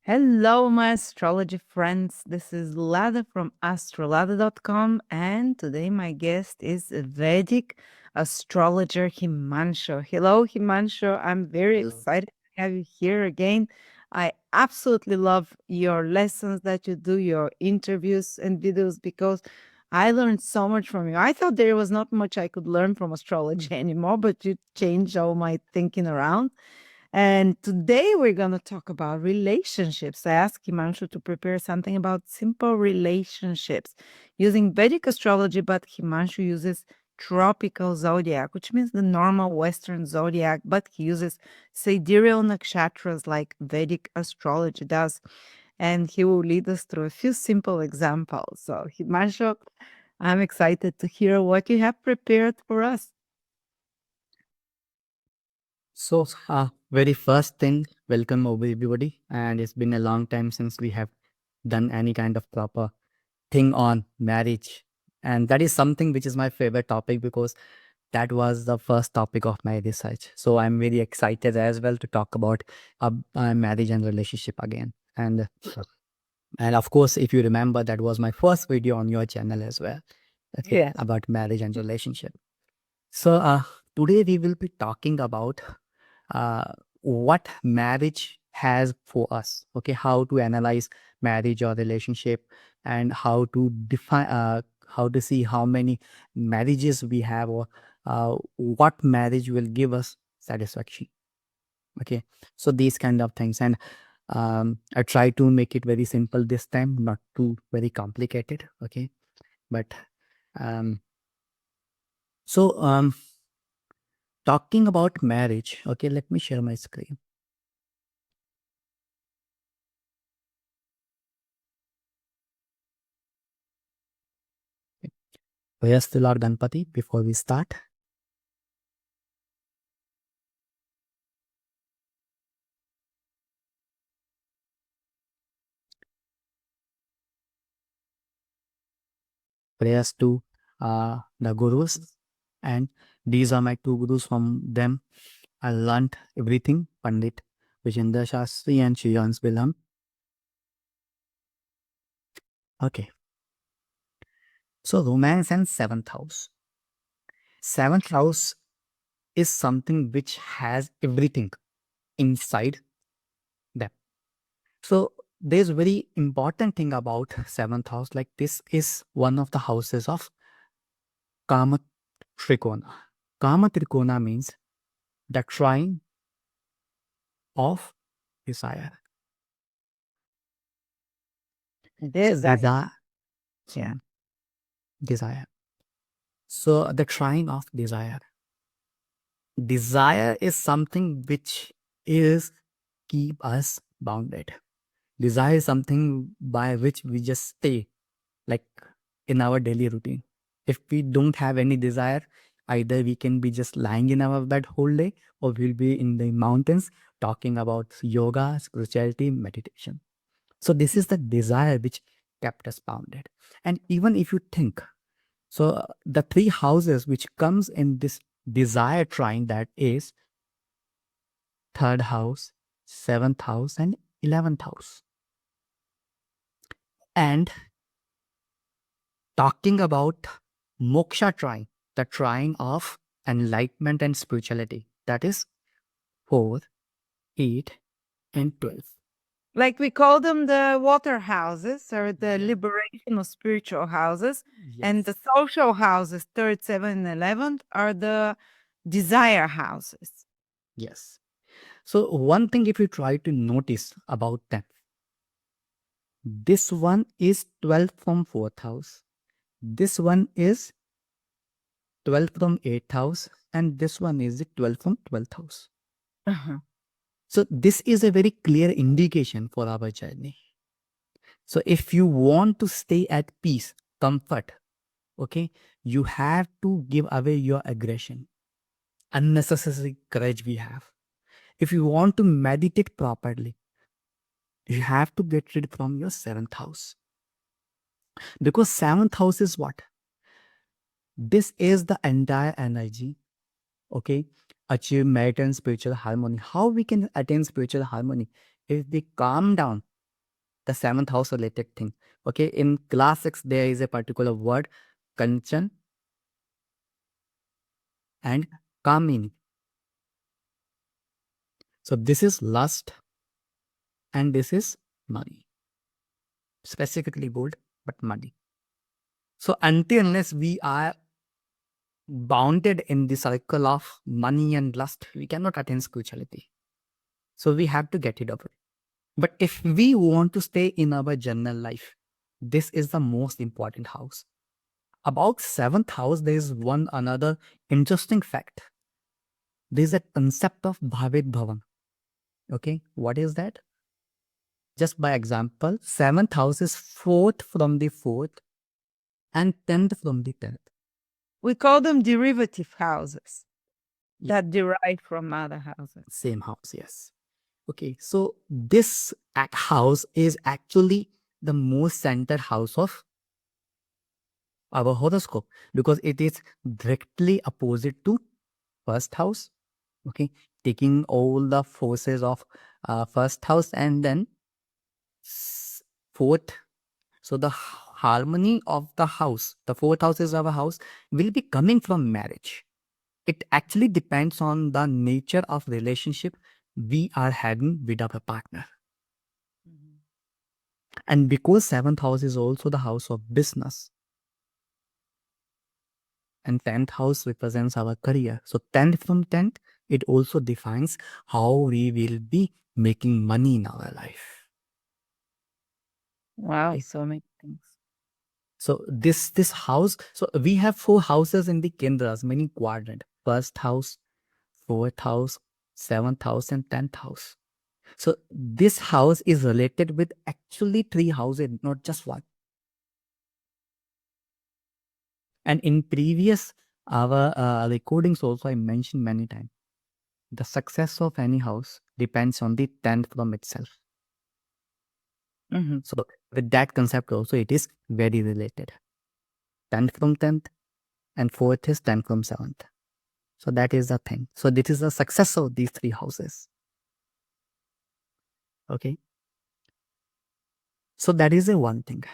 Hello, my astrology friends. This is Lada from AstroladaOfficial, and today my guest is Vedic astrologer Himanshu. Hello, Himanshu. I'm very Hello. excited to have you here again. I absolutely love your lessons that you do, your interviews and videos, because I learned so much from you. I thought there was not much I could learn from astrology anymore, but you changed all my thinking around. And today we're going to talk about relationships. I asked Himanshu to prepare something about simple relationships using Vedic astrology, but Himanshu uses tropical zodiac, which means the normal Western zodiac, but he uses sidereal nakshatras like Vedic astrology does. And he will lead us through a few simple examples. So, Himanshu, I'm excited to hear what you have prepared for us. So, very first thing, welcome everybody. And it's been a long time since we have done any kind of proper thing on marriage. And that is something which is my favorite topic because that was the first topic of my research. So, I'm very excited as well to talk about marriage and relationship again. And of course, if you remember, that was my first video on your channel as well. Okay, Yes. about marriage and relationship. So, today we will be talking about uh, what marriage has for us. Okay, how to analyze marriage or relationship, and how to define, how to see how many marriages we have, or what marriage will give us satisfaction. Okay, so these kind of things, and I try to make it very simple this time, not too very complicated. Okay, but um, so talking about marriage. Okay, let me share my screen. Prayers to Lord Ganpati before we start. Prayers to the gurus, and these are my two gurus. From them I learnt everything. Pandit Vijendra Shastri and Shiyans Bilam. Okay, so romance and seventh house. Seventh house is something which has everything inside them. So there's very important thing about seventh house. Like, this is one of the houses of Kama Trikona. Kama Trikona means the trine of desire. Desire. Desire. Yeah. Desire. So the trine of desire. Desire is something which is keep us bounded. Desire is something by which we just stay, like in our daily routine. If we don't have any desire, either we can be just lying in our bed whole day, or we'll be in the mountains talking about yoga, spirituality, meditation. So this is the desire which kept us bounded. And even if you think, so the three houses which comes in this desire trine, that is third house, seventh house, and 11th house. And talking about moksha trine, the trine of enlightenment and spirituality, that is 4, 8, and 12. Like we call them the water houses or the Yeah. liberation of spiritual houses. And the Yes. social houses, third, seventh, and 11th, are the desire houses. Yes. So one thing, if you try to notice about them, this one is 12 from 4th house. This one is 12 from 8th house, and this one is the 12 from 12th house. Uh-huh. So this is a very clear indication for our journey. So if you want to stay at peace, comfort, okay, you have to give away your aggression, unnecessary courage we have. If you want to meditate properly, you have to get rid from your 7th house. Because 7th house is what? This is the entire energy, okay? Achieve merit and spiritual harmony. How we can attain spiritual harmony? If we calm down the seventh house related thing. Okay, in class 6, there is a particular word, kanchan and kamini. So this is lust and this is money. Specifically bold, but money. So until unless we are bounded in the cycle of money and lust, we cannot attain spirituality. So we have to get rid of it. But if we want to stay in our general life, this is the most important house. About seventh house, there is one another interesting fact. There is a concept of Bhavit Bhavan. Okay, what is that? Just by example, seventh house is fourth from the fourth and 10th from the 10th. We call them derivative houses that derive from other houses. Same house, yes. Okay, so this house is actually the most centered house of our horoscope because it is directly opposite to first house. Okay, taking all the forces of first house and then fourth. So the harmony of the house, the fourth house is our house, will be coming from marriage. It actually depends on the nature of relationship we are having with our partner. And because seventh house is also the house of business, and 10th house represents our career. So 10th from 10th, it also defines how we will be making money in our life. Wow, Okay. so many things. So this house, so we have 4 houses in the Kendras, meaning quadrant. First house, fourth house, seventh house, and 10th house. So this house is related with actually 3 houses, not just one. And in previous our recordings also I mentioned many times, the success of any house depends on the 10th from itself. So with that concept also, it is very related. 10th from 10th and 4th is 10th from 7th. So that is the thing. So this is the success of these 3 houses. Okay. So that is a one thing.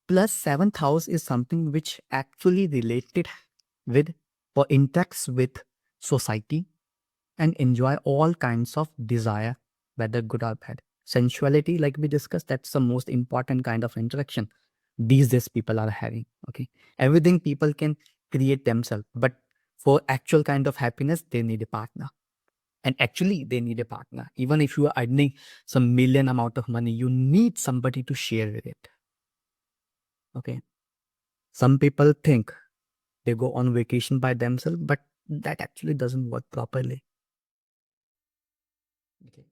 Plus 7th house is something which actually related with or interacts with society and enjoy all kinds of desire, whether good or bad. Sensuality, like we discussed, that's the most important kind of interaction these days people are having. Okay. Everything people can create themselves, but for actual kind of happiness, they need a partner. And actually, they need a partner. Even if you are earning some million amount of money, you need somebody to share with it. Okay. Some people think they go on vacation by themselves, but that actually doesn't work properly. Okay.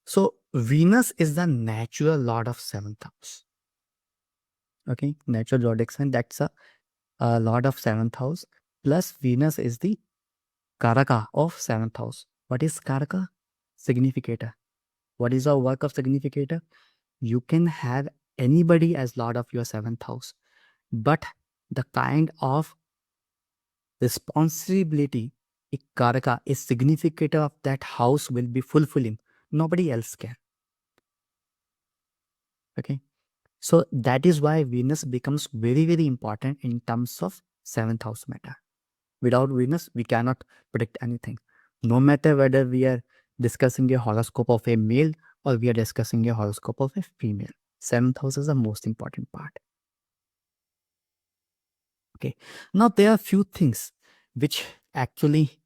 So Venus is the natural lord of seventh house. Okay, natural zodiac sign, that's a lord of seventh house. Plus Venus is the Karaka of seventh house. What is Karaka? Significator. What is the work of significator? You can have anybody as lord of your seventh house, but the kind of responsibility a Karaka, a significator of that house will be fulfilling. Nobody else can. Okay. So that is why Venus becomes very, very important in terms of seventh house matter. Without Venus, we cannot predict anything. No matter whether we are discussing a horoscope of a male or we are discussing a horoscope of a female. Seventh house is the most important part. Okay. Now there are few things which actually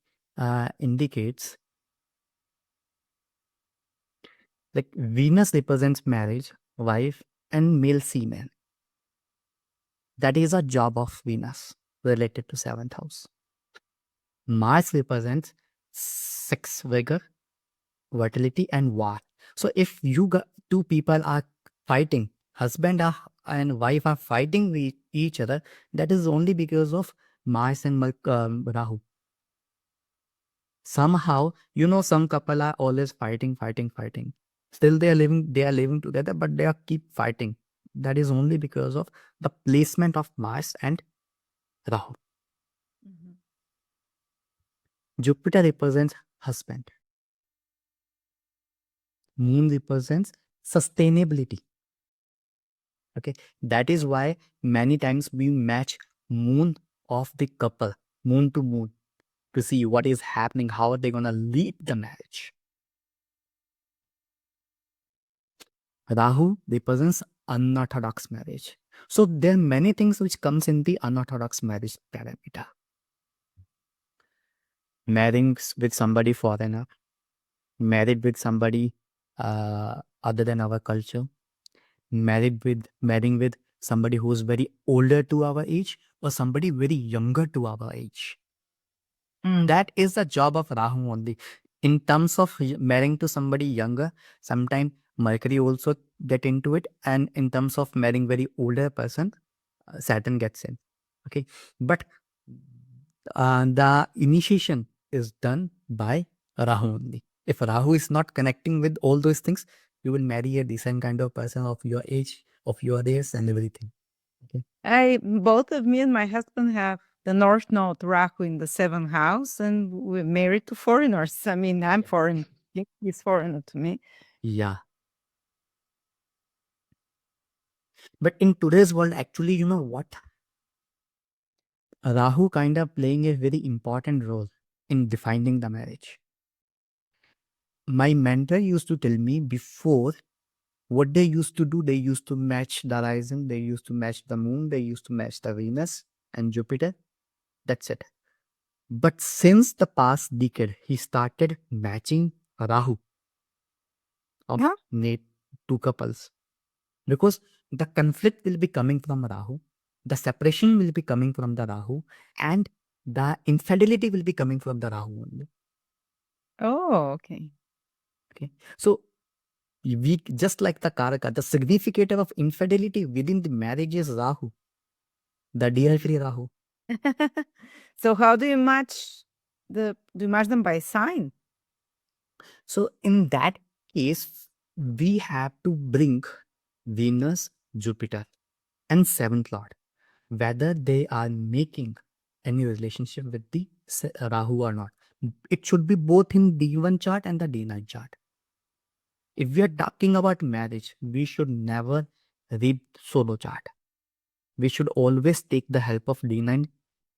indicates, like Venus represents marriage, wife, and male female. That is a job of Venus related to seventh house. Mars represents sex, vigor, vitality, and war. So if you got two people are fighting, and wife are fighting with each other, that is only because of Mars and Rahu. Somehow, some couple are always fighting, fighting, fighting. Still they are living together, but they are keep fighting. That is only because of the placement of Mars and Rahu. Jupiter represents husband. Moon represents sustainability. Okay, that is why many times we match moon of the couple, moon to moon, to see what is happening, how are they gonna lead the marriage. Rahu represents unorthodox marriage. So there are many things which comes in the unorthodox marriage parameter. Marrying with somebody foreigner, married with somebody other than our culture, marrying with somebody who is very older to our age or somebody very younger to our age. That is the job of Rahu only. In terms of marrying to somebody younger, sometimes Mercury also get into it, and in terms of marrying very older person, Saturn gets in. Okay, but the initiation is done by Rahu only. If Rahu is not connecting with all those things, you will marry a decent kind of person of your age, of your race, and everything. Okay. I both of me and my husband have the North Node Rahu in the seventh house, and we're married to foreigners. I mean, I'm Yeah. foreign. He's foreigner to me. Yeah. But in today's world, actually, you know what? Rahu kind of playing a very important role in defining the marriage. My mentor used to tell me before what they used to do, they used to match the horizon, they used to match the moon, they used to match the Venus and Jupiter. That's it. But since the past decade, he started matching Rahu of Huh? two couples because the conflict will be coming from Rahu, the separation will be coming from the Rahu, and the infidelity will be coming from the Rahu only. Oh, okay. Okay, so we just like the Karaka, the significator of infidelity within the marriage is Rahu, the dear free Rahu. So how do you match do you match them by sign? So in that case, we have to bring Venus, Jupiter, and seventh lord, whether they are making any relationship with the Rahu or not. It should be both in D1 chart and the D9 chart. If we are talking about marriage, we should never read solo chart. We should always take the help of D9.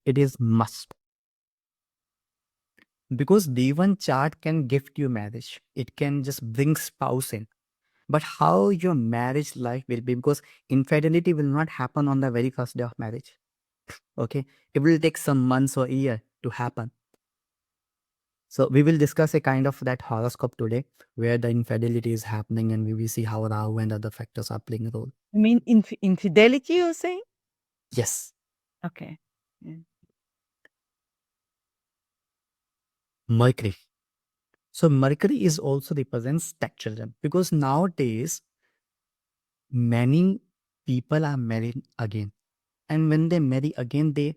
It is must. Because D1 chart can gift you marriage. It can just bring spouse in. But how your marriage life will be, because infidelity will not happen on the very first day of marriage. Okay. It will take some months or year to happen. So we will discuss a kind of that horoscope today where the infidelity is happening and we will see how Rahu and other factors are playing a role. I mean, infidelity, you're saying? Yes. Okay. Yeah. Mercury. So Mercury is also represents stepchildren because nowadays many people are married again. And when they marry again, the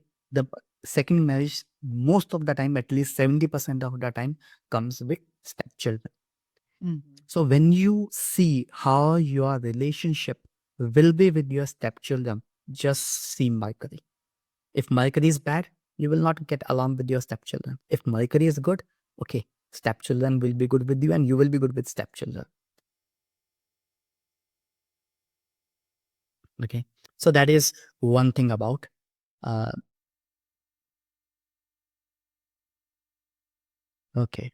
second marriage most of the time, at least 70% of the time, comes with stepchildren. Mhm. So when you see how your relationship will be with your stepchildren, just see Mercury. If Mercury is bad, you will not get along with your stepchildren. If Mercury is good, okay, stepchildren will be good with you and you will be good with stepchildren. Okay. So that is one thing about uh okay.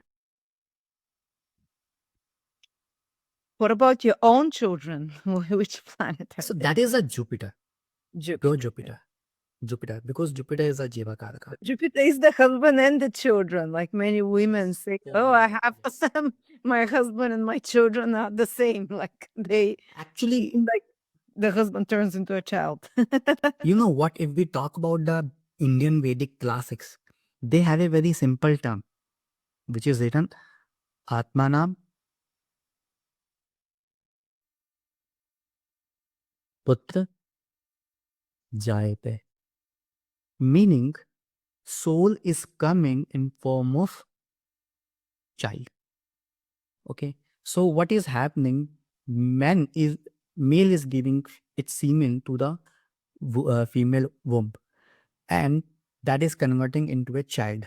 What about your own children? Which planet are So they? that is a Jupiter. Pure Jupiter. Yeah. Jupiter. Jupiter. Because Jupiter is a Jiva Karaka. Jupiter is the husband and the children. Like many women say, "Oh, I have Yes. my husband and my children are the same." Like Actually, like the husband turns into a child. you know what? If we talk about the Indian Vedic classics, they have a very simple term which is written Atmanam Putra Jayate. Meaning, soul is coming in form of child. Okay. So what is happening? Man is male is giving its semen to the female womb, and that is converting into a child.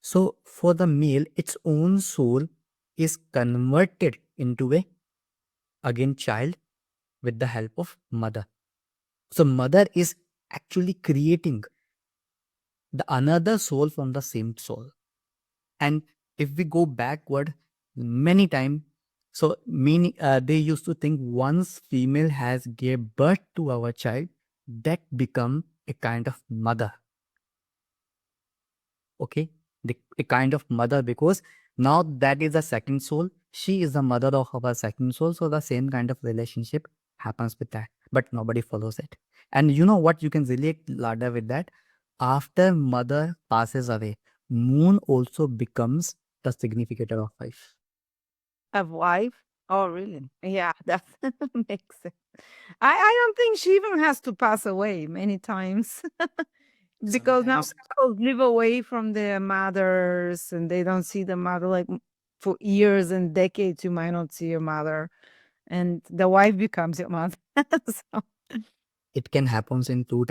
So for the male, its own soul is converted into a again child with the help of mother. So mother is actually creating the another soul from the same soul. And if we go backward many times, so meaning they used to think once female has gave birth to our child, that become a kind of mother. Okay, a kind of mother, because now that is the second soul, she is the mother of our second soul, so the same kind of relationship happens with that, but nobody follows it. And you know what, you can relate Lada with that. After mother passes away, moon also becomes the significator of life. A wife? Oh, really? Yeah, that makes sense. I don't think she even has to pass away many times because now Sometimes people live away from their mothers and they don't see the mother like for years and decades. You might not see your mother, and the wife becomes your mother. So, it can happens in two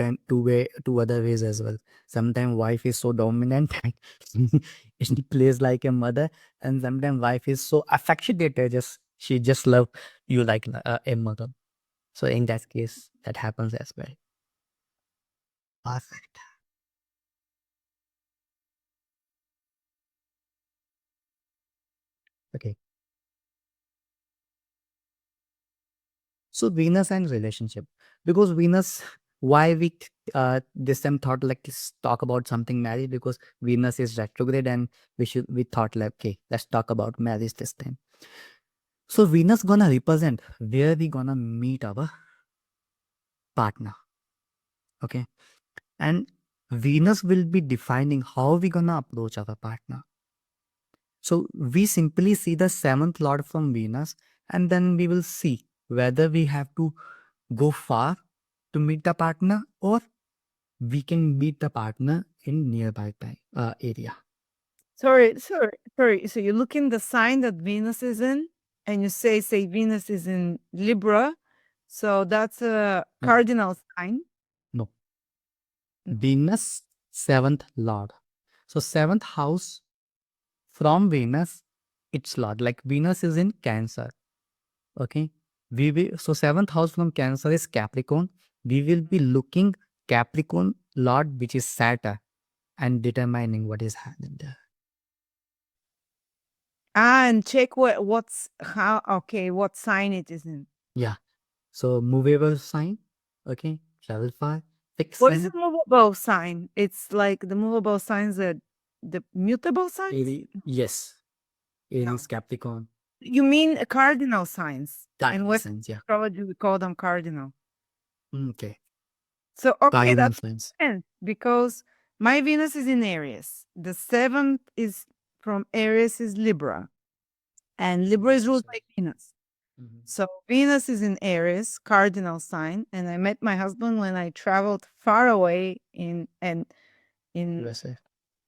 other ways as well. Sometimes wife is so dominant that she plays like a mother, and sometimes wife is so affectionate, just she just love you like a mother. So in that case, that happens as well. Perfect. Okay. So Venus and relationship, because Venus, why we this time thought like let's talk about something marriage, because Venus is retrograde and we thought like okay, let's talk about marriage this time. So Venus gonna represent where we gonna meet our partner. Okay. And Venus will be defining how we gonna approach our partner. So we simply see the seventh lord from Venus, and then we will see whether we have to go far to meet the partner, or we can meet the partner in nearby area. sorry. So you look in the sign that Venus is in, and you say Venus is in Libra, so that's a No, cardinal sign. no. No. Venus, seventh lord. So seventh house from Venus, it's lord. Like Venus is in Cancer. Okay. We will, so seventh house from Cancer is Capricorn. We will be looking Capricorn lord, which is Saturn, and determining what is happening there. Ah, and check what's how okay, what sign it is in. Yeah. So movable sign. Okay. Travel far. Fixed What is a sign. movable sign? It's like the movable signs are the mutable signs? Aries. Yes. No. Aries, Capricorn. You mean cardinal signs. In Cardinal Western signs. Yeah. astrology, we call them cardinal. Okay. So, okay, Cardinal that signs. makes sense because my Venus is in Aries. The seventh is from Aries is Libra, and Libra is ruled by Venus. Mhm. So Venus is in Aries, cardinal sign, and I met my husband when I traveled far away in USA.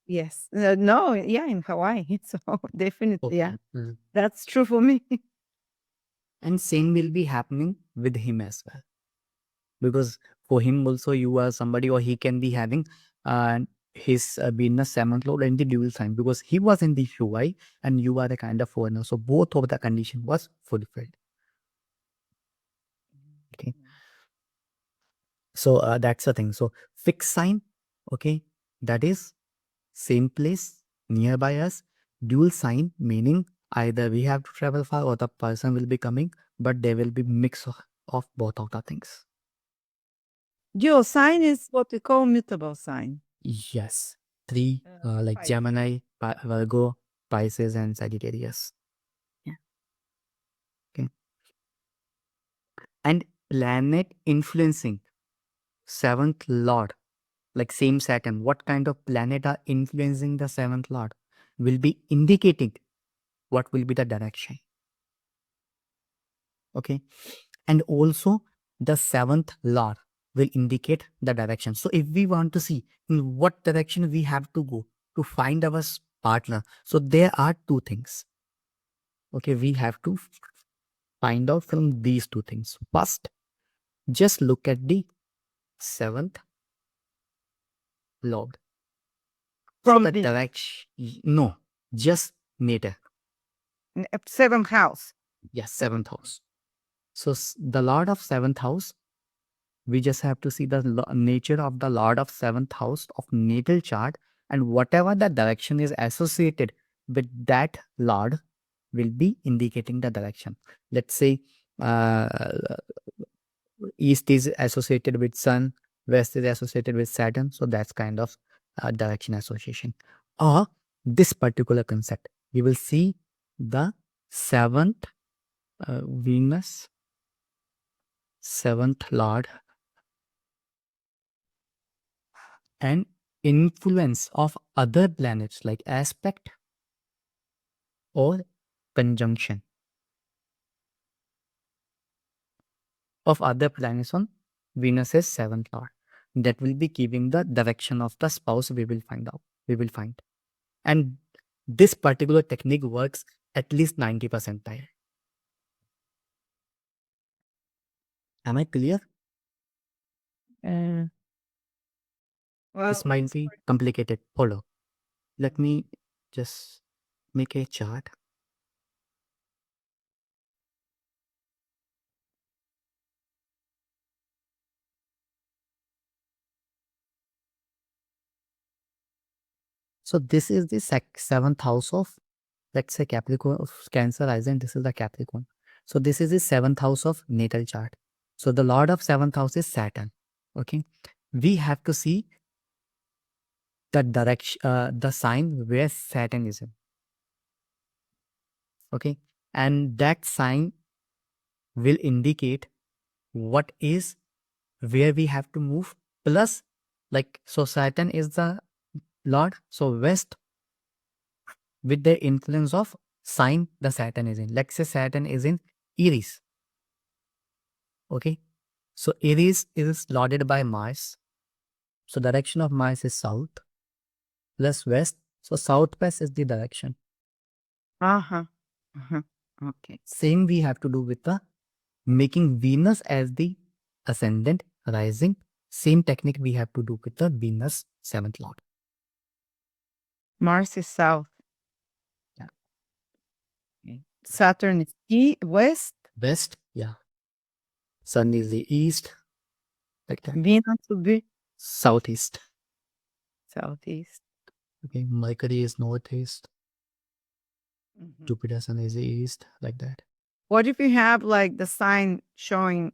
yes, no, yeah, in Hawaii. So definitely, yeah, Okay. Mhm. that's true for me. And same will be happening with him as well, because for him also you are somebody, or he can be having uh, his Venus seventh lord in the dual sign, because he was in the Hawaii and you are a kind of foreigner. So both of the condition was fulfilled. Okay. So that's the thing. So fixed sign. Okay. That is same place nearby us. Dual sign meaning either we have to travel far or the person will be coming, but there will be mix of both of the things. Your sign is what we call mutable sign. Yes. Three, like Pisces. Gemini, Virgo, Pisces, and Sagittarius. Yeah. Okay. And planet influencing seventh lord, like same Saturn, what kind of planet are influencing the seventh lord will be indicating what will be the direction. Okay. And also the seventh lord will indicate the direction. So if we want to see in what direction we have to go to find our partner, so there are two things. Okay, we have to find out from these two things. First, just look at the seventh lord. So from the the direction, no, just natal. seventh house. Yes, seventh house. So the Lord of seventh house, we just have to see the nature of the Lord of seventh house of natal chart, and whatever the direction is associated with that Lord will be indicating the direction. Let's say uh, east is associated with sun, west is associated with Saturn, so that's kind of direction association. Or this particular concept, we will see the seventh Venus, seventh Lord, and influence of other planets like aspect or conjunction of other planets on Venus's seventh Lord. That will be giving the direction of the spouse we will find out. We will find. And this particular technique works at least 90 percentile. Am I clear? Uh, This well, might be complicated. Hold on. Let me just make a chart. So this is the seventh house of, let's say, Capricorn of Cancer rising. This is the Capricorn. So this is the seventh house of natal chart. So the Lord of seventh house is Saturn. Okay. We have to see the direction, the sign where Saturn is in. Okay. And that sign will indicate what is where we have to move. Plus, like, so Saturn is the Lord. So West with the influence of sign the Saturn is in. Let's say Saturn is in Aries. Okay. So Aries is lorded by Mars. So direction of Mars is south plus west. So southwest is the direction. uh-huh. Uh-huh. Okay. Same we have to do with the making Venus as the ascendant rising. Same technique we have to do with the Venus seventh lord. Mars is south. Yeah. Okay. Saturn is west. West, yeah. Sun is the east, like that. Venus would be Southeast. southeast. Okay. Mercury is northeast. Mhm. Jupiter, Sun is the east, like that. What if you have like the sign showing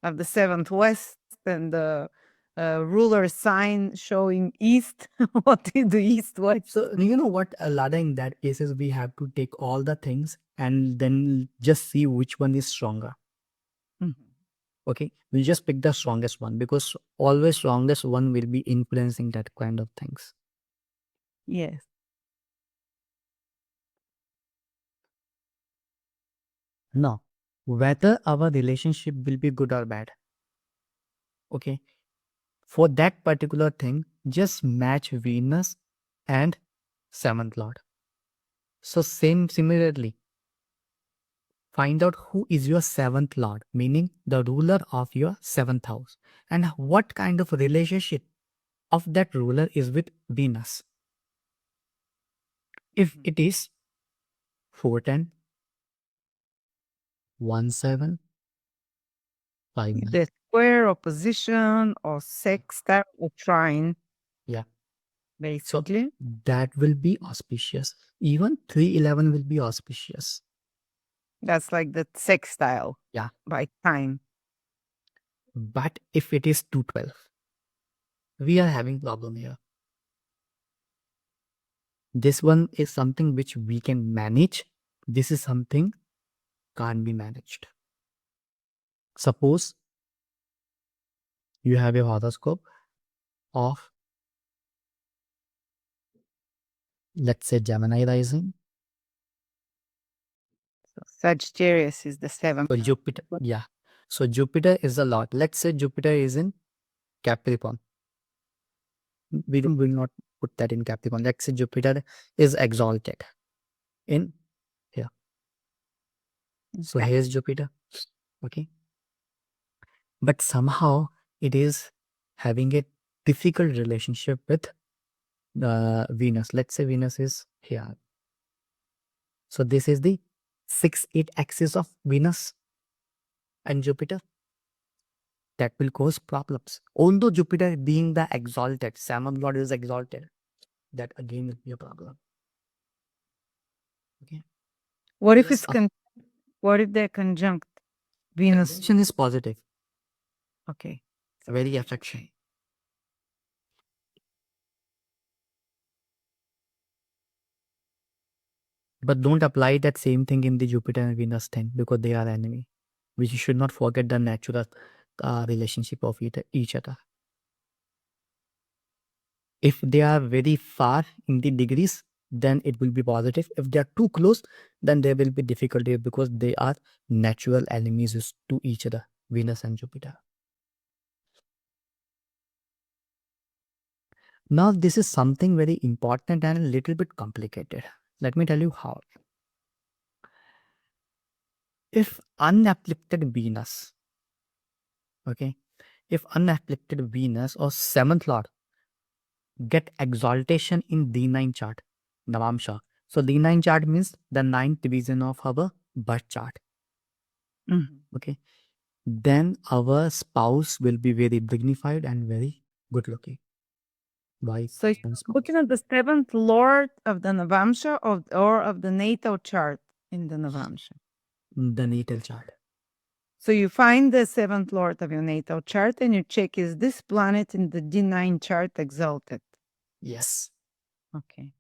of the seventh west and the ruler sign showing east? What is the east west? So you know what, Lada, in that cases we have to take all the things and then just see which one is stronger. Mhm. Okay, we'll just pick the strongest one because always strongest one will be influencing that kind of things. Yes. Now, whether our relationship will be good or bad, okay, for that particular thing, just match Venus and seventh lord. So similarly, find out who is your seventh lord, meaning the ruler of your seventh house, and what kind of relationship of that ruler is with Venus. If Mhm. it is 410, 17, 59, The square, opposition, or sextile, or trine, yeah. So basically. that will be auspicious. Even 311 will be auspicious. That's like the sextile Yeah. by time. But if it is 212, we are having problem here. This one is something which we can manage. This is something can't be managed. Suppose you have a horoscope of, let's say, Gemini rising. So Sagittarius is the seventh. So Jupiter, yeah. So Jupiter is a lot. Let's say Jupiter is in Capricorn. We will not put that in Capricorn. Let's say Jupiter is exalted in here. So Okay. here's Jupiter. Okay. But somehow it is having a difficult relationship with Venus. Let's say Venus is here. So this is the 6-8 axis of Venus and Jupiter. That will cause problems. Although Jupiter being the exalted, seventh lord is exalted, that again will be a problem. Okay. What if Plus, it's what if they're conjunct Venus? conjunction is positive, Okay. very affection. But don't apply that same thing in the Jupiter and Venus thing because they are enemy. We should not forget the natural relationship of each other. If they are very far in the degrees, then it will be positive. If they are too close, then there will be difficulty because they are natural enemies to each other, Venus and Jupiter. Now, this is something very important and a little bit complicated. Let me tell you how. If unafflicted Venus, okay, if unafflicted Venus or seventh lord get exaltation in D9 chart, Navamsha. So D9 chart means the ninth division of our birth chart. Okay. Then our spouse will be very dignified and very good looking. Wife So you're and spouse. looking at the seventh lord of the Navamsha or of the natal chart in the Navamsha. The natal chart. So you find the seventh lord of your natal chart and you check, is this planet in the D9 chart exalted? Yes. Okay.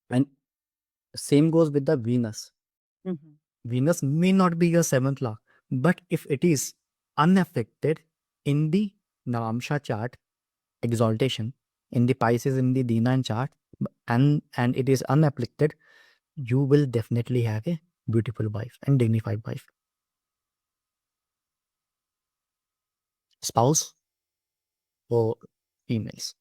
And same goes with the Venus. Venus may not be your seventh law, but if it is unaffected in the Navamsha chart, exaltation, in the Pisces in the D9 chart, and it is unafflicted, you will definitely have a beautiful wife and dignified wife. Spouse for females.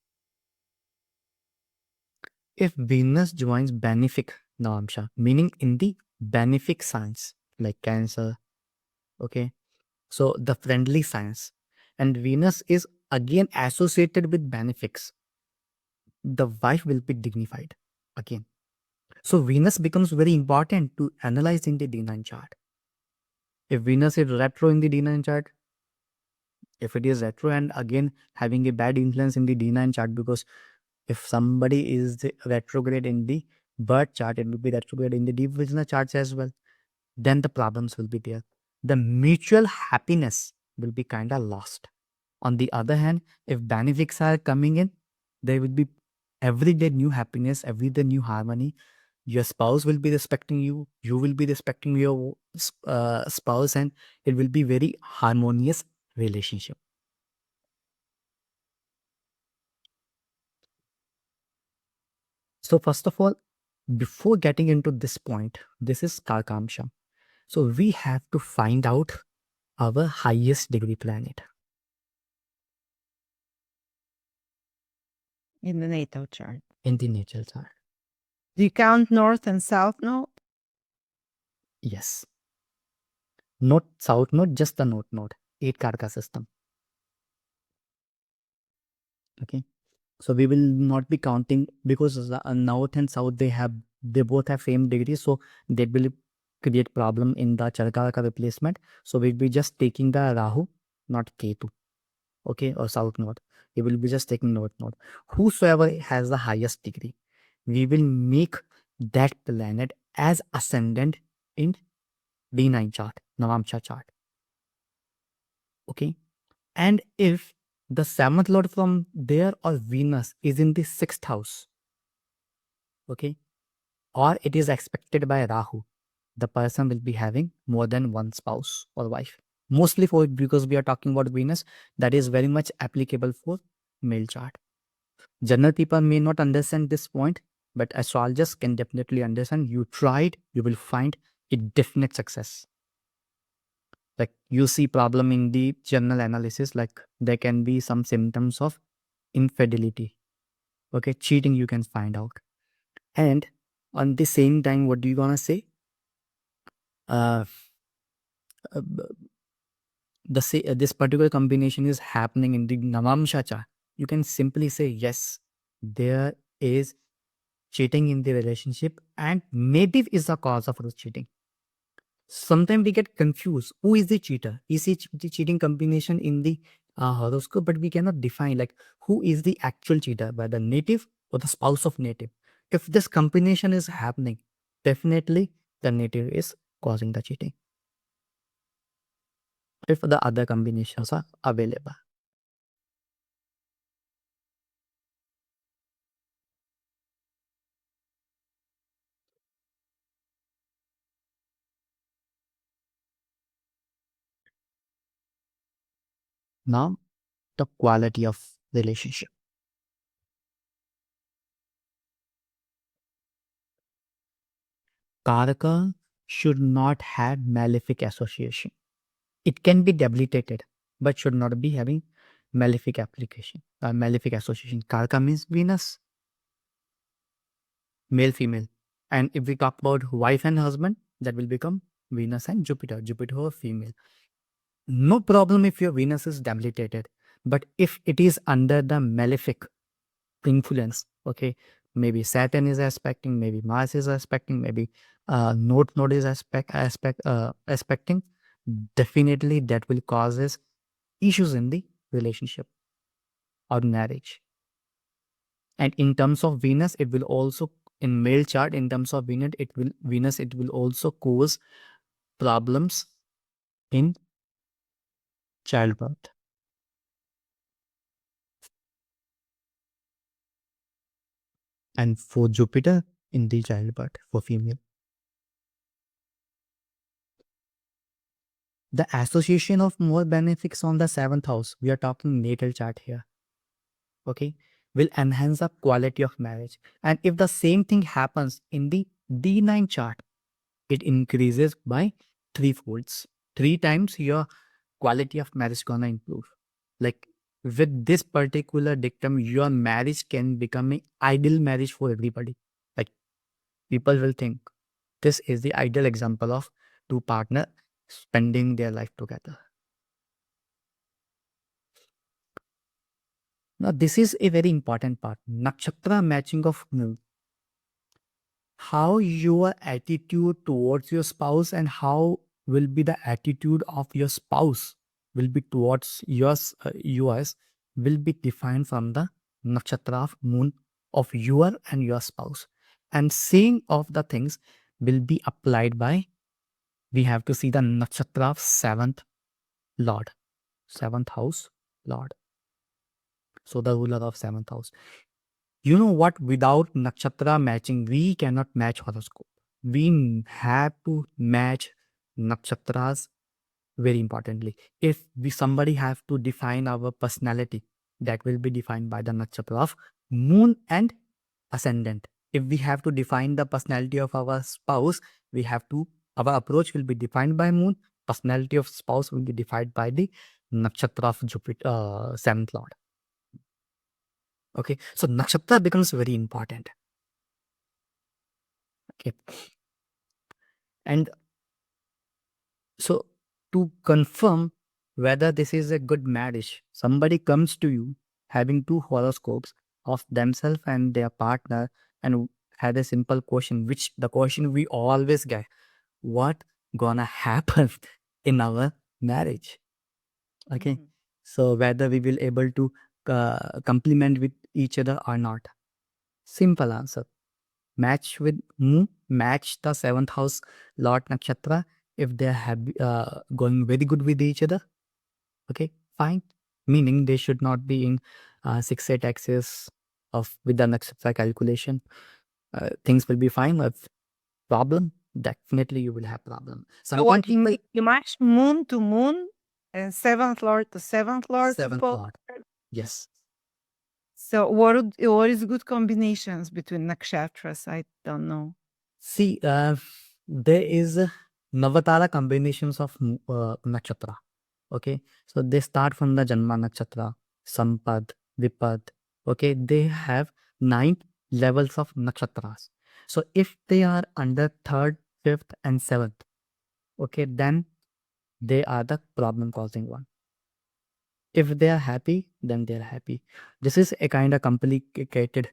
If Venus joins Benefic Navamsha, meaning in the Benefic signs like Cancer, okay, so the friendly signs, and Venus is again associated with Benefics, the wife will be dignified again. So Venus becomes very important to analyze in the D9 chart. If Venus is retro in the D9 chart, if it is retro and again having a bad influence in the D9 chart, because if somebody is retrograde in the birth chart, it will be retrograde in the divisional charts as well. Then the problems will be there. The mutual happiness will be kind of lost. On the other hand, if benefics are coming in, there will be everyday new happiness, everyday new harmony. Your spouse will be respecting you. You will be respecting your spouse, and it will be very harmonious relationship. So first of all, before getting into this point, this is Karkamsha. So we have to find out our highest degree planet In the natal chart. in the natal chart. Do you count north and south node? Yes. Not south node, just the north node. 8 Karka system. Okay. So we will not be counting because the north and south they both have same degree. So that will create problem in the Charkarka replacement. So we'll be just taking the Rahu, not Ketu. Okay, or south node. We will be just taking north node. Whosoever has the highest degree, we will make that planet as ascendant in D9 chart, Navamsha chart. Okay. And if the seventh lord from there or Venus is in the sixth house, okay, or it is expected by Rahu, the person will be having more than one spouse or wife. Mostly for because we are talking about Venus, that is very much applicable for male chart. General people may not understand this point, but astrologers can definitely understand. You tried, you will find a definite success. Like you see problem in the general analysis, like there can be some symptoms of infidelity. Okay, cheating you can find out. And on the same time, what do you gonna say? Uh, this particular combination is happening in the Navamsha chart. you can simply say, yes, there is cheating in the relationship, and maybe is the cause of this cheating. Sometimes we get confused. Who is the cheater? Is it the cheating combination in the horoscope? But we cannot define like who is the actual cheater, whether native or the spouse of native. If this combination is happening, definitely the native is causing the cheating. If the other combinations are available. Now, the quality of relationship. Karaka should not have malefic association. It can be debilitated, but should not be having malefic application, malefic association. Karaka means Venus, male, female. And if we talk about wife and husband, that will become Venus and Jupiter, Jupiter or female. No problem if your Venus is debilitated, but if it is under the malefic influence, okay, maybe Saturn is aspecting, maybe Mars is aspecting, maybe node is aspecting, definitely that will causes issues in the relationship or marriage. And in terms of Venus, it will also, in male chart, in terms of Venus, it will also cause problems in childbirth. And for Jupiter, in the childbirth for female. The association of more benefics on the 7th house, we are talking natal chart here, okay, will enhance the quality of marriage. And if the same thing happens in the D9 chart, it increases by 3 folds. 3 times your quality of marriage gonna improve. Like with this particular dictum, your marriage can become an ideal marriage for everybody. Like people will think this is the ideal example of two partner spending their life together. Now, this is a very important part. Nakshatra matching of moon. How your attitude towards your spouse and how will be the attitude of your spouse will be towards yours will be defined from the nakshatra of moon of your and your spouse. And same of the things will be applied by, we have to see the nakshatra of 7th lord, 7th house lord. So the ruler of 7th house. You know what? Without nakshatra matching, we cannot match horoscope. We have to match nakshatras very importantly. If we somebody have to define our personality, that will be defined by the nakshatra of moon and ascendant. If we have to define the personality of our spouse, we have to, our approach will be defined by moon. Personality of spouse will be defined by the nakshatra of Jupiter, 7th lord. Okay, so nakshatra becomes very important. Okay, and so to confirm whether this is a good marriage, somebody comes to you having two horoscopes of themselves and their partner and had a simple question, which the question we always get: what gonna happen in our marriage? Okay, Mhm. so whether we will able to complement with each other or not. Simple answer: match with moon, match the 7th house Lord Nakshatra. If they are going very good with each other, okay, fine. Meaning they should not be in 6-8 axis of with the Nakshatra calculation. Things will be fine. If problem, definitely you will have problem. So what Sometimes people you match moon to moon and seventh lord to seventh lord, 7th suppose. Lord. Yes. So what is good combinations between nakshatras? I don't know. See, there is Navatara combinations of nakshatra. Okay, so they start from the Janma nakshatra, Sampad, Vipad. Okay, they have 9 levels of nakshatras. So if they are under 3rd, 5th, and 7th, okay, then they are the problem causing one. If they are happy, then they're happy. This is a kind of complicated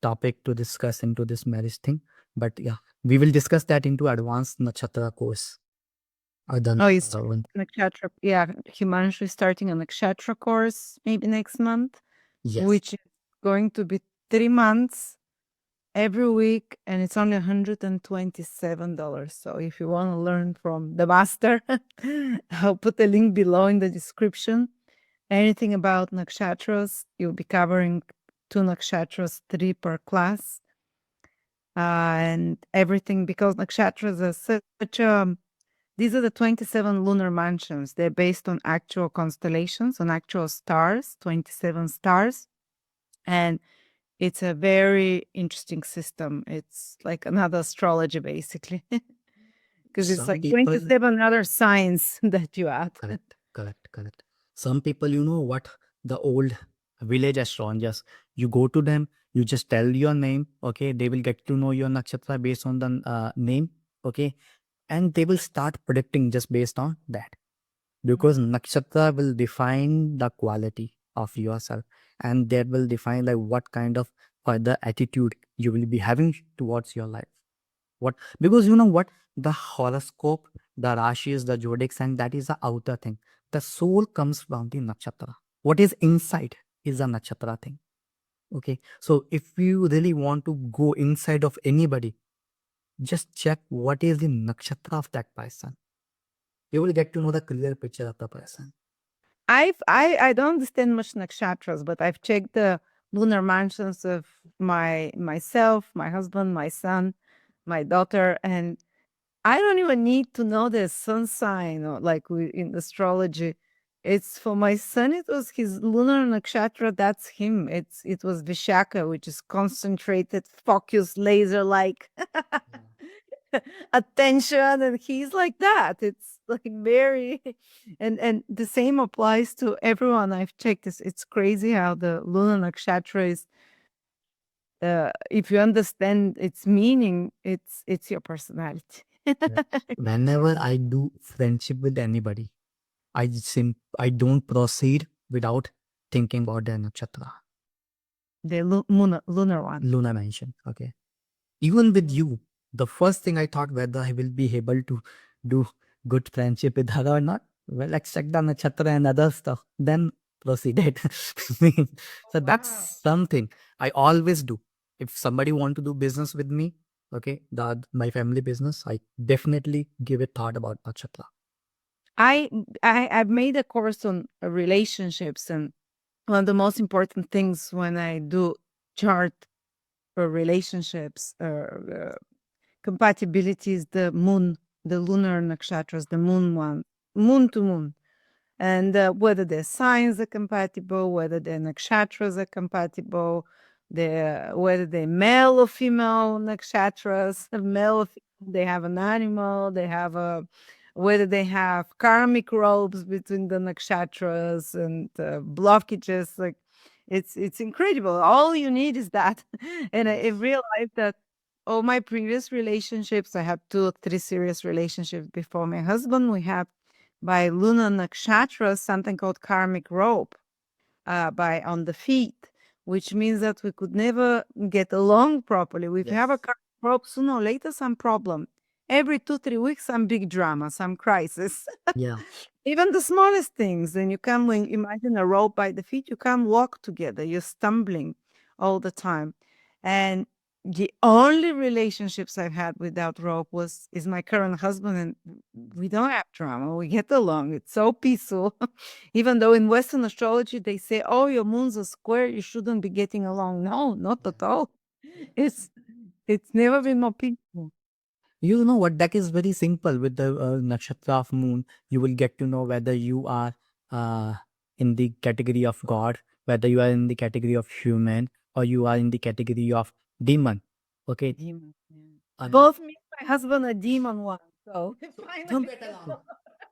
topic to discuss into this marriage thing. But yeah, we will discuss that into advanced nakshatra course. Then Oh, he's Nakshatra. Yeah, Himanshu is starting a Nakshatra course maybe next month, yes, which is going to be 3 months every week, and it's only $127. So if you want to learn from the master, I'll put the link below in the description. Anything about nakshatras, you'll be covering 2 nakshatras, 3 per class, and everything because nakshatras are such a. These are the 27 lunar mansions. They're based on actual constellations, on actual stars, 27 stars, and it's a very interesting system. It's like another astrology, basically, because it's some like people 27 other signs that you add. correct. Some people, you know what, the old village astrologers, you go to them, you just tell your name, okay, they will get to know your nakshatra based on the name, okay, and they will start predicting just based on that, because nakshatra will define the quality of yourself, and that will define like what kind of further attitude you will be having towards your life. What, because you know what, the horoscope, the rashis, the zodiac sign, that is the outer thing. The soul comes from the nakshatra. What is inside is a nakshatra thing. Okay, so if you really want to go inside of anybody, just check what is the nakshatra of that person. You will get to know the clear picture of the person. I don't understand much nakshatras, but I've checked the lunar mansions of myself, my husband, my son, my daughter, and I don't even need to know the sun sign or like we in astrology. It's for my son. It was his lunar nakshatra. That's him. It was Vishaka, which is concentrated, focused, laser like attention, and he's like that. It's like very, and the same applies to everyone I've checked. It's crazy how the lunar nakshatra is. If you understand its meaning, it's your personality. Whenever I do friendship with anybody, I don't proceed without thinking about their nakshatra. The lunar one. Luna mentioned. Okay. Even with you, the first thing I thought whether I will be able to do good friendship with her or not. Well, except the nakshatra and other stuff, then proceeded. So that's Wow. something I always do. If somebody want to do business with me, okay, my family business, I definitely give a thought about nakshatra. I I've made a course on relationships, and one of the most important things when I do chart for relationships compatibility is the moon, the lunar nakshatras, the moon one, moon to moon. And whether their signs are compatible, whether their nakshatras are compatible, whether they're male or female nakshatras, male or they have an animal, they have a whether they have karmic ropes between the nakshatras and blockages, like it's incredible. All you need is that, and I realized that all my previous relationships, I had 2 or 3 serious relationships before my husband. We had by Lunar Nakshatra something called karmic rope by on the feet, which means that we could never get along properly. If you have a karmic rope, sooner or later some problem. Every 2 3 weeks, some big drama, some crisis. Yeah. Even the smallest things. And you come when imagine a rope by the feet, you can't walk together. You're stumbling all the time. And the only relationships I've had without rope is my current husband, and we don't have drama. We get along. It's so peaceful. Even though in Western astrology they say, "Oh, your moons are square, you shouldn't be getting along." No, not at all. It's it's never been more peaceful. You know what? That is very simple. With the nakshatra of moon, you will get to know whether you are uh, in the category of God, whether you are in the category of human, or you are in the category of demon. Okay. Demon. Yeah. Um, Both me and my husband are demon one. So don't finally. get along.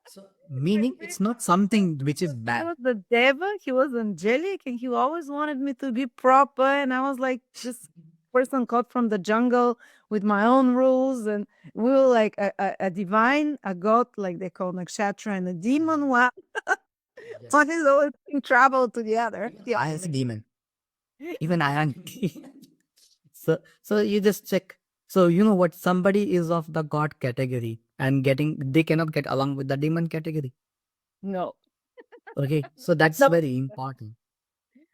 So, meaning it's not something which is I bad. was the devil. He was angelic, and he always wanted me to be proper. And I was like this person caught from the jungle with my own rules. And we were like a divine, a god, like they call Nakshatra, and a demon one. Yes. One is always in trouble to the other. Even Yeah. I as a demon. Even I am. So you just check. So you know what? Somebody is of the god category and they cannot get along with the demon category. No. Okay. So that's No. very important.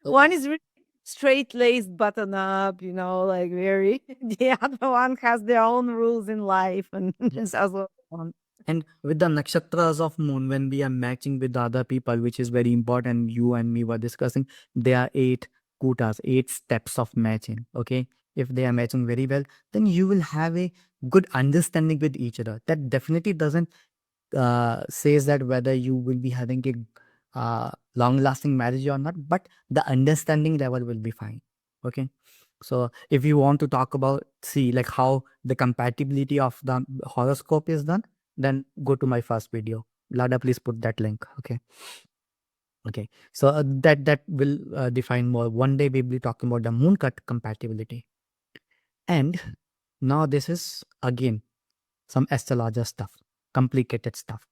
So One is really straight laced, button up, like very. The other one has their own rules in life, and yes. that's also fun. And with the nakshatras of moon, when we are matching with the other people, which is very important, you and me were discussing, there are 8 kutas, 8 steps of matching. Okay. If they are matching very well, then you will have a good understanding with each other. That definitely doesn't says that whether you will be having a long lasting marriage or not, but the understanding level will be fine. Okay. So if you want to talk about, see, like how the compatibility of the horoscope is done, then go to my first video. Lada, please put that link. Okay. Okay. So that will define more. One day we'll be talking about the moon cut compatibility. And now this is again some astrologer stuff, complicated stuff.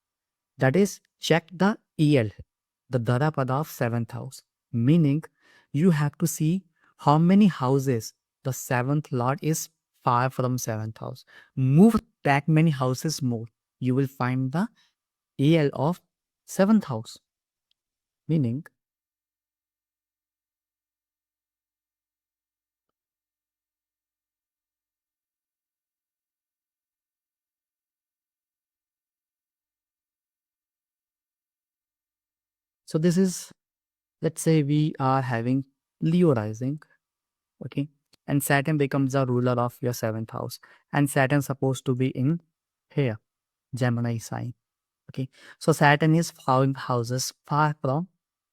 That is, check the EL, the Darapada of 7th house. Meaning, you have to see how many houses the 7th lord is far from 7th house. Move that many houses more. You will find the EL of 7th house. Meaning, so this is, let's say we are having Leo rising, okay? And Saturn becomes the ruler of your 7th house. And Saturn supposed to be in here, Gemini sign. Okay, so Saturn is 5 houses far from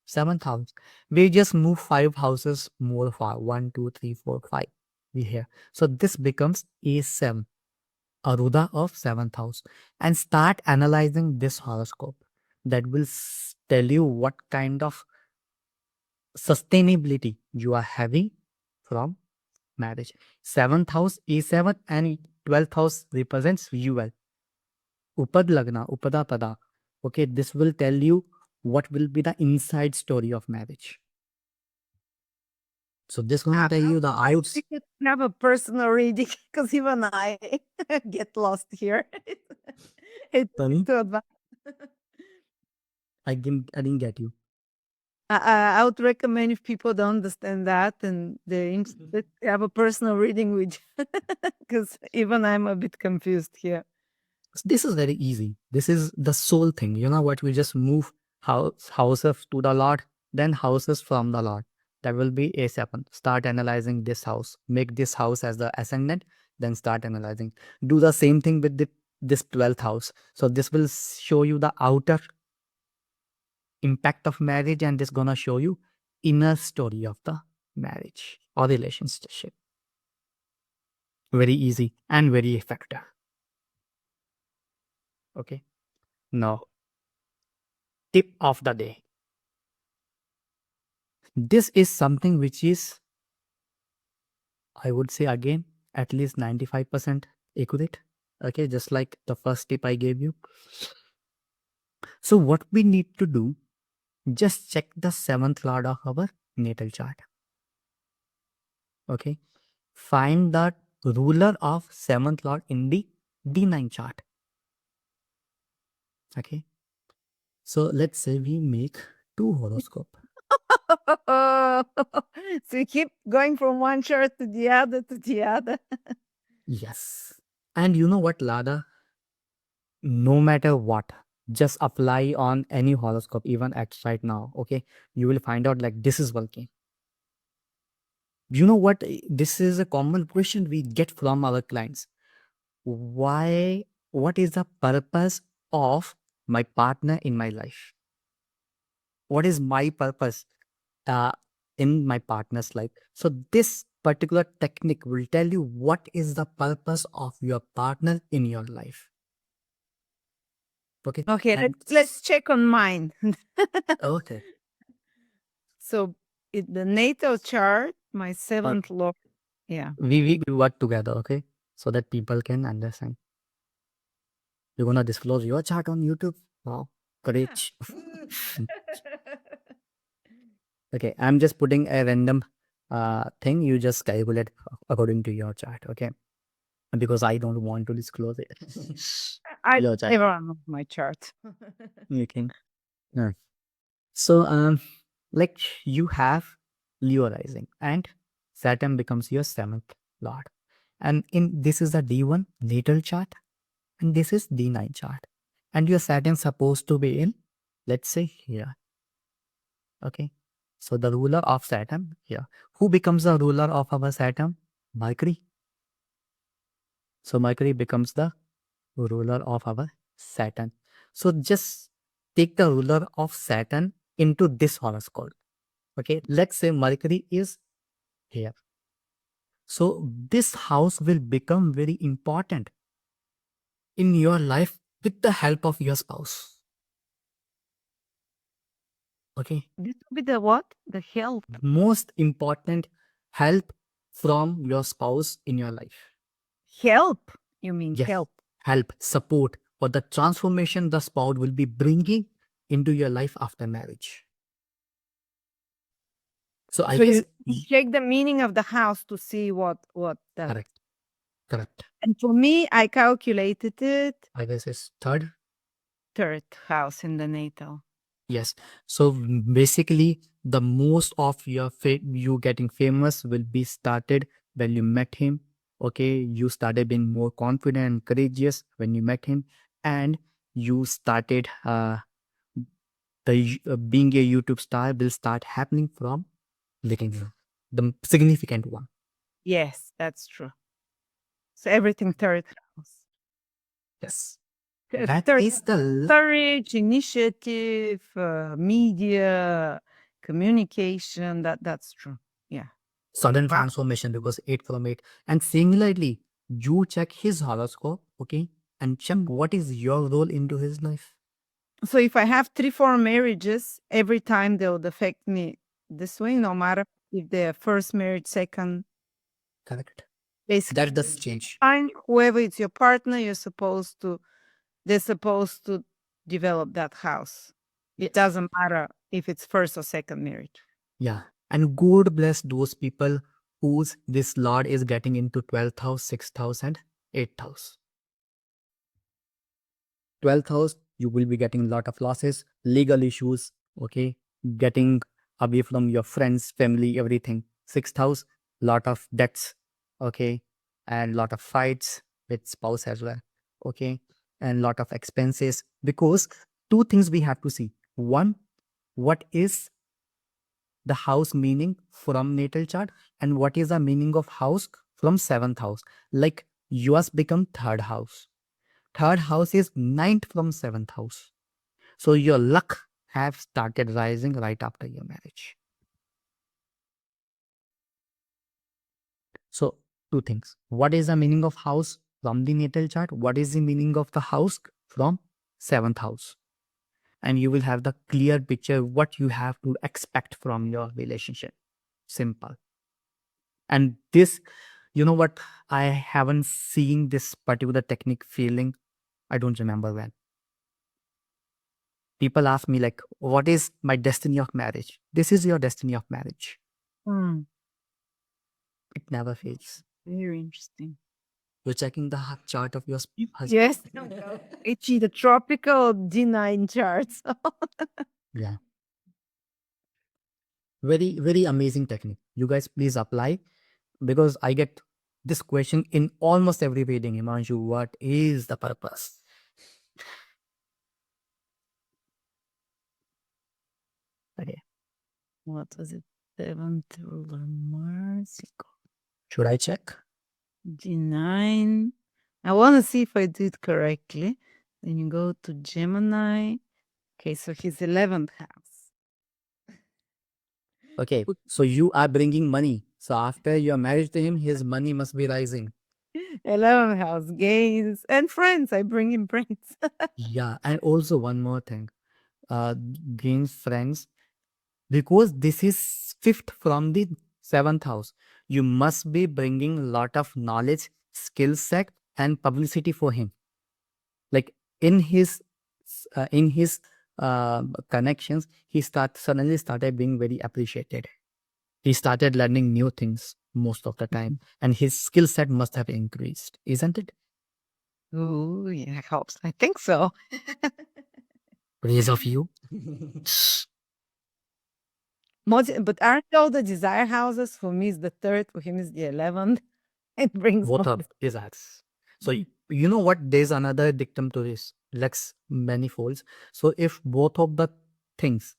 7th house. We just move 5 houses more far. 1, 2, 3, 4, 5. We here. So this becomes A7, Aruda of 7th house. And start analyzing this horoscope. That will tell you what kind of sustainability you are having from marriage. 7th house, A7, and 12th house represents UL. Upad Lagna, Upadāpada. Okay, this will tell you what will be the inside story of marriage. So this gonna tell you the outs. We could have a personal reading because even I get lost here. It's Tani, too advanced. I didn't get you. I would recommend if people don't understand that and they're interested, have a personal reading with because even I'm a bit confused here. This is very easy. This is the soul thing. You know what? We just move houses to the Lord, then houses from the Lord. That will be A7. Start analyzing this house. Make this house as the ascendant, then start analyzing. Do the same thing with this 12th house. So this will show you the outer impact of marriage, and this gonna show you inner story of the marriage or relationship. Very easy and very effective. Okay. Now, tip of the day. This is something which is, I would say again, at least 95% accurate. Okay, just like the first tip I gave you. So what we need to do, just check the 7th lord of our natal chart. Okay. Find the ruler of 7th lord in the D9 chart. Okay. So let's say we make 2 horoscope. So you keep going from one chart to the other to the other. Yes. And you know what, Lada? No matter what, just apply on any horoscope, even at right now. Okay. You will find out like this is working. You know what? This is a common question we get from our clients. Why? What is the purpose of my partner in my life? What is my purpose uh, in my partner's life? So this particular technique will tell you what is the purpose of your partner in your life. Okay. Okay, And let's check on mine. okay. So the natal chart, my Uh, 7th lord. Yeah. we work together, okay? So that people can understand. You're gonna disclose your chart on YouTube? Wow, Yeah. courage. Okay, I'm just putting a random thing. You just calculate according to your chart. Okay, because I don't want to disclose it. I Your chart. everyone knows my chart. Okay. Yeah. So like you have Leo rising, and Saturn becomes your seventh lord. And in this is the D1 natal chart, and this is D9 chart. And your Saturn supposed to be in, let's say here. Okay. So the ruler of Saturn here. Who becomes the ruler of our Saturn? Mercury. So Mercury becomes the ruler of our Saturn. So just take the ruler of Saturn into this horoscope. Okay. Let's say Mercury is here. So this house will become very important in your life with the help of your spouse. Okay. This will be the what? The help. Most important help from your spouse in your life. Help. You mean Yes. help? Help, support for the transformation the spouse will be bringing into your life after marriage. So I So guess you check the meaning of the house to see what that. correct. Correct. And for me, I calculated it I guess it's third. third house in the natal. Yes. So basically, the most of your you getting famous will be started when you met him. Okay, you started being more confident and courageous when you met him, and you started being a YouTube star will start happening from living room, the significant one. Yes, that's true. So everything third house. Yes, that Third is the courage, initiative, media, communication. That's true. Yeah. sudden Wow. transformation because 8 from 8. And similarly, you check his horoscope, okay, and check Mm. what is your role into his life. So if I have 3, 4 marriages, every time they would affect me this way, no matter if they're first marriage, second, Correct. basically. That does change. Fine, whoever is your partner, they're supposed to develop that house. It Yes. doesn't matter if it's first or second marriage. Yeah. And God bless those people whose this Lord is getting into 12th house, 6th house, and 8th house. 12th house, you will be getting a lot of losses, legal issues, okay, getting away from your friends, family, everything. 6th house, lot of debts, okay, and lot of fights with spouse as well, okay, and lot of expenses. Because two things we have to see. One, what is the house meaning from natal chart, and what is the meaning of house from 7th house? Like yours become third house. Third house is ninth from 7th house. So your luck have started rising right after your marriage. So two things. What is the meaning of house from the natal chart? What is the meaning of the house from 7th house? And you will have the clear picture what you have to expect from your relationship. Simple. And this, you know what? I haven't seen this particular technique feeling. I don't remember when. People ask me like, what is my destiny of marriage? This is your destiny of marriage. Hmm. It never fails. Very interesting. You're checking the chart of your husband. Yes. Itchy, the tropical D9 charts. Yeah. Very, very amazing technique. You guys please apply because I get this question in almost every reading. Himanshu, what is the purpose? Okay. What was it? Seventh ruler Mars. Should I check? D9. I want to see if I do it correctly. Then you go to Gemini. Okay, so his 11th house. Okay. So you are bringing money. So after your marriage to him, his money must be rising. 11th house gains and friends. I bring in friends. Yeah. And also one more thing. Gain friends because this is fifth from the 7th house. You must be bringing a lot of knowledge, skill set, and publicity for him. Like in his connections, he suddenly started being very appreciated. He started learning new things most of the time, and his skill set must have increased, isn't it? Ooh, yeah, helps. I think so. Praise of you. But aren't all the desire houses? For me, is the third. For him, is the 11th. It brings Both all of his acts. So you know what? There's another dictum to this. Lex manifolds. So if both of the things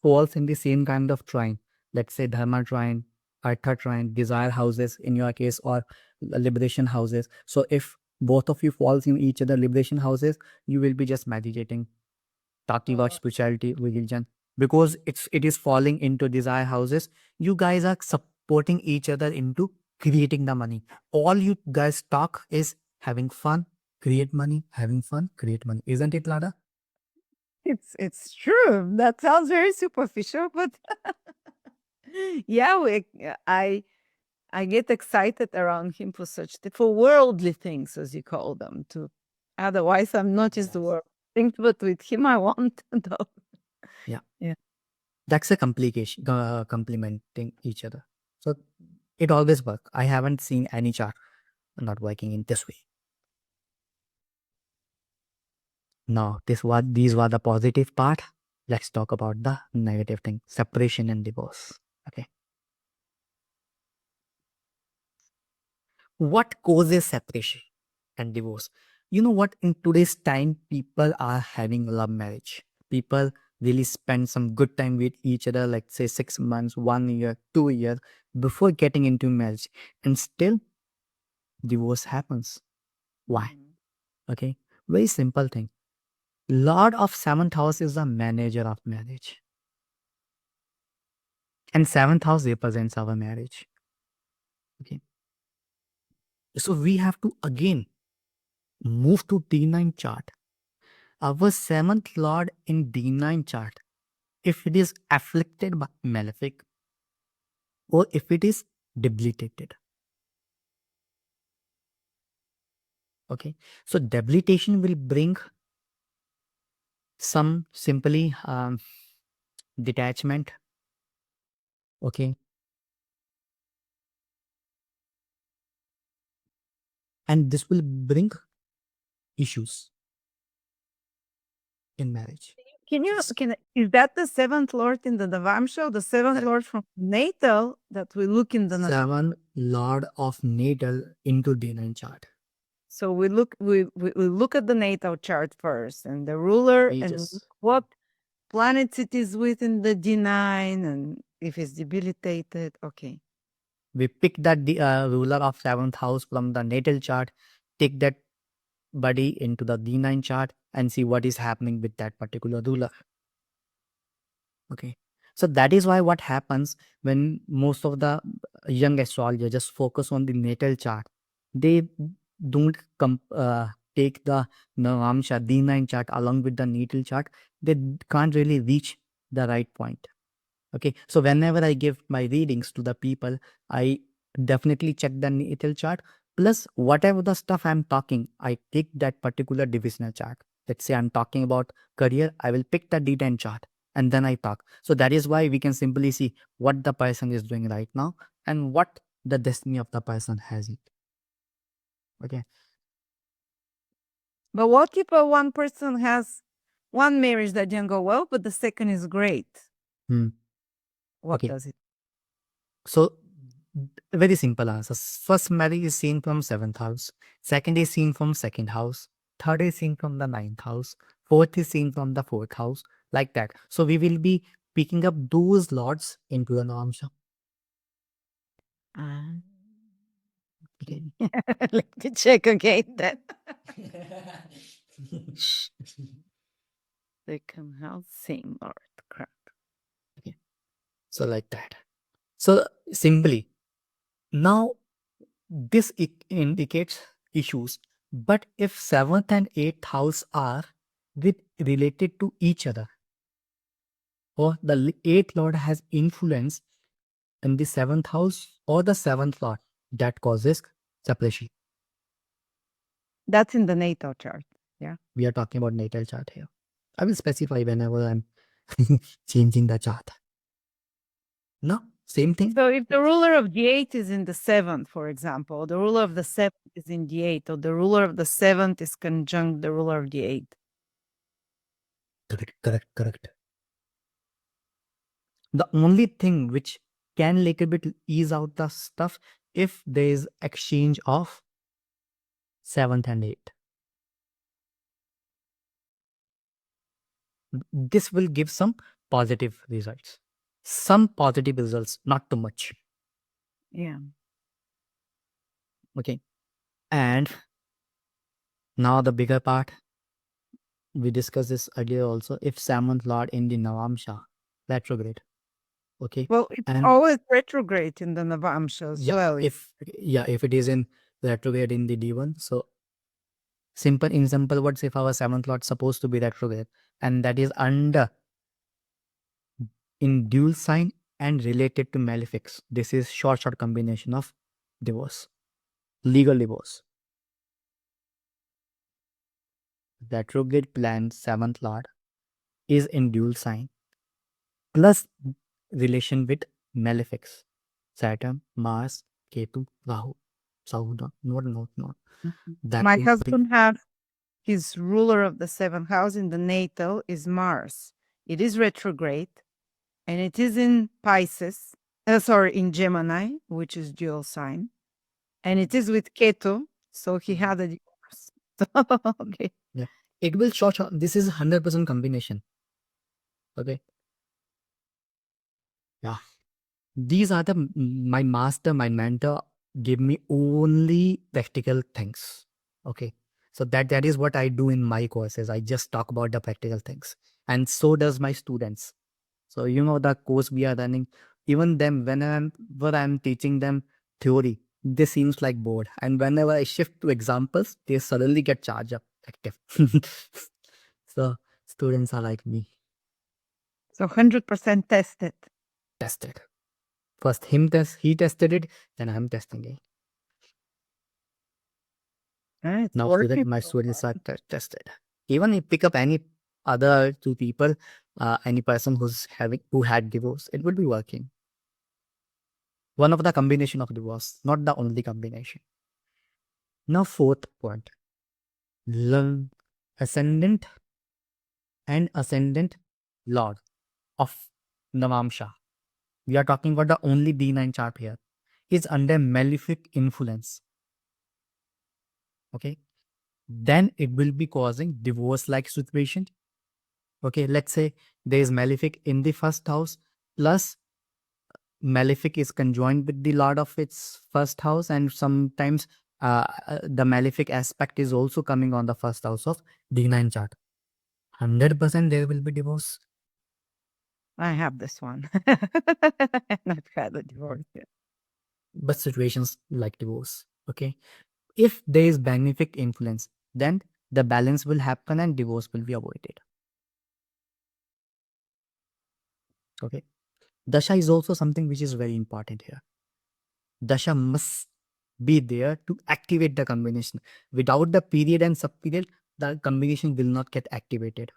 falls in the same kind of trine, let's say dharma trine, artha trine, desire houses in your case, or liberation houses. So if both of you falls in each other liberation houses, you will be just meditating, talking about spirituality, religion, because it is falling into desire houses. You guys are supporting each other into creating the money. All you guys talk is having fun, create money, having fun, create money. Isn't it, Lada? it's true. That sounds very superficial, but yeah, I get excited around him for for worldly things, as you call them. To otherwise, I'm not just the Yes. world things, but with him, I want those. Yeah, Yeah. that's a complication, complementing each other. So it always work. I haven't seen any chart not working in this way. Now, these were the positive part. Let's talk about the negative thing: separation and divorce. Okay. What causes separation and divorce? You know what? In today's time, people are having love marriage. People really spend some good time with each other, like say 6 months, 1 year, 2 years before getting into marriage, and still divorce happens. Why? Mhm. Okay. Very simple thing. Lord of seventh house is the manager of marriage, and seventh house represents our marriage. Okay. So we have to again move to D9 chart. Our seventh lord in D9 chart, if it is afflicted by malefic or if it is debilitated. Okay. So debilitation will bring some simply detachment. Okay. And this will bring issues in marriage. Is that the seventh lord in the Navamsha, the seventh Correct. lord from natal that we look in the Seven lord of natal into D9 chart. So we look at the natal chart first and the ruler We and look just what planets it is within the D9 and if it's debilitated. Okay. we pick that the ruler of seventh house from the natal chart, take that body into the D9 chart and see what is happening with that particular ruler. Okay. So that is why what happens when most of the young astrologers just focus on the natal chart, they don't take the Navamsha D9 chart along with the natal chart. They can't really reach the right point. Okay, so whenever I give my readings to the people, I definitely check the natal chart. Plus, whatever the stuff I'm talking, I take that particular divisional chart. Let's say I'm talking about career, I will pick the D10 chart and then I talk. So that is why we can simply see what the person is doing right now and what the destiny of the person has it. Okay. But what if one person has one marriage that didn't go well, but the second is great? Hmm. What Okay. does it? So, very simple answers. First marriage is seen from seventh house. Second is seen from second house. Third is seen from the ninth house. Fourth is seen from the fourth house. Like that. So we will be picking up those lords into the Navamsha. Ah, Okay. okay. Let me check again then. Second house, same lord. Crap. Okay. So like that. So simply now this indicates issues. But if seventh and eighth house are with related to each other, or the eighth lord has influence in the seventh house or the seventh lord, that causes separation. That's in the natal chart. Yeah. We are talking about natal chart here. I will specify whenever I'm changing the chart. No, same thing. So if the ruler of the eighth is in the seventh, for example, the ruler of the seventh is in the eighth, or the ruler of the seventh is conjunct the ruler of the eighth. Correct, correct, correct. The only thing which can little bit ease out the stuff if there is exchange of seventh and eighth. This will give some positive results. Some positive results, not too much. Yeah. Okay. And now the bigger part, we discussed this earlier also. If seventh lord in the Navamsha retrograde, okay, Well, it's and always retrograde in the Navamsha as yeah, well. if it is in retrograde in the D1, so in simple words, if our seventh lord supposed to be retrograde and that is under in dual sign and related to malefics, this is short combination of divorce, legal divorce. Retrograde plan seventh lord is in dual sign plus relation with malefics, Saturn, Mars, Ketu, Rahu, Sauda, not. Mhm. That My will be husband has his ruler of the seventh house in the natal is Mars. It is retrograde and it is in Pisces, in Gemini, which is dual sign, and it is with Ketu. So he had a divorce. Okay. yeah. It will short. This is 100% combination. Okay. Yeah. These are the my master, my mentor give me only practical things. Okay. So that is what I do in my courses. I just talk about the practical things. And so does my students. So the course we are running, even them, whenever I'm teaching them theory, they seems like bored. And whenever I shift to examples, they suddenly get charged up active. So students are like me, So 100% tested. tested. First he tested it, then I'm testing it. It's Now working my so far. students are tested. Even if pick up any other two people, any person who had divorce, it would be working. One of the combination of divorce, not the only combination. Now fourth point, learn ascendant and ascendant lord of Navamsha. We are talking about the only D9 chart here. Is under malefic influence. Okay. Then it will be causing divorce-like situation. Okay, let's say there is malefic in the first house, plus malefic is conjoined with the lord of its first house, and sometimes the malefic aspect is also coming on the first house of D9 chart. 100% there will be divorce. I have this one. Not had a divorce yet. But situations like divorce. Okay. If there is benefic influence, then the balance will happen and divorce will be avoided. Okay. Dasha is also something which is very important here. Dasha must be there to activate the combination. Without the period and subperiod, the combination will not get activated.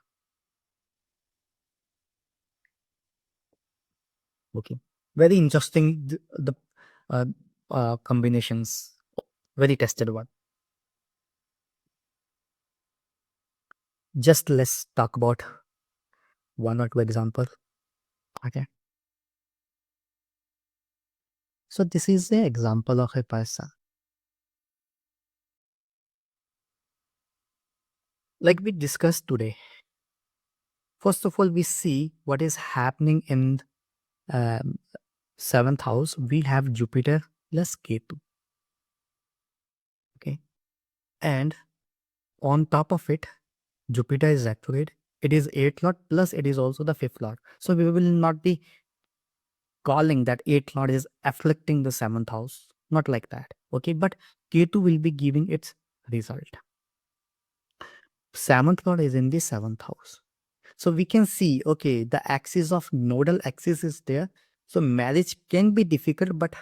Okay. Very interesting. The uh, combinations. Very tested one. Just let's talk about one or two examples. Okay. So this is the example of a person. Like we discussed today. First of all, we see what is happening in um, seventh house. We have Jupiter plus Ketu. Okay. And on top of it, Jupiter is retrograde. It is 8th lord plus it is also the 5th lord. So we will not be calling that 8th lord is afflicting the 7th house. Not like that. Okay. But Ketu will be giving its result. 7th lord is in the 7th house. So we can see, okay, the axis of nodal axis is there. So marriage can be difficult, but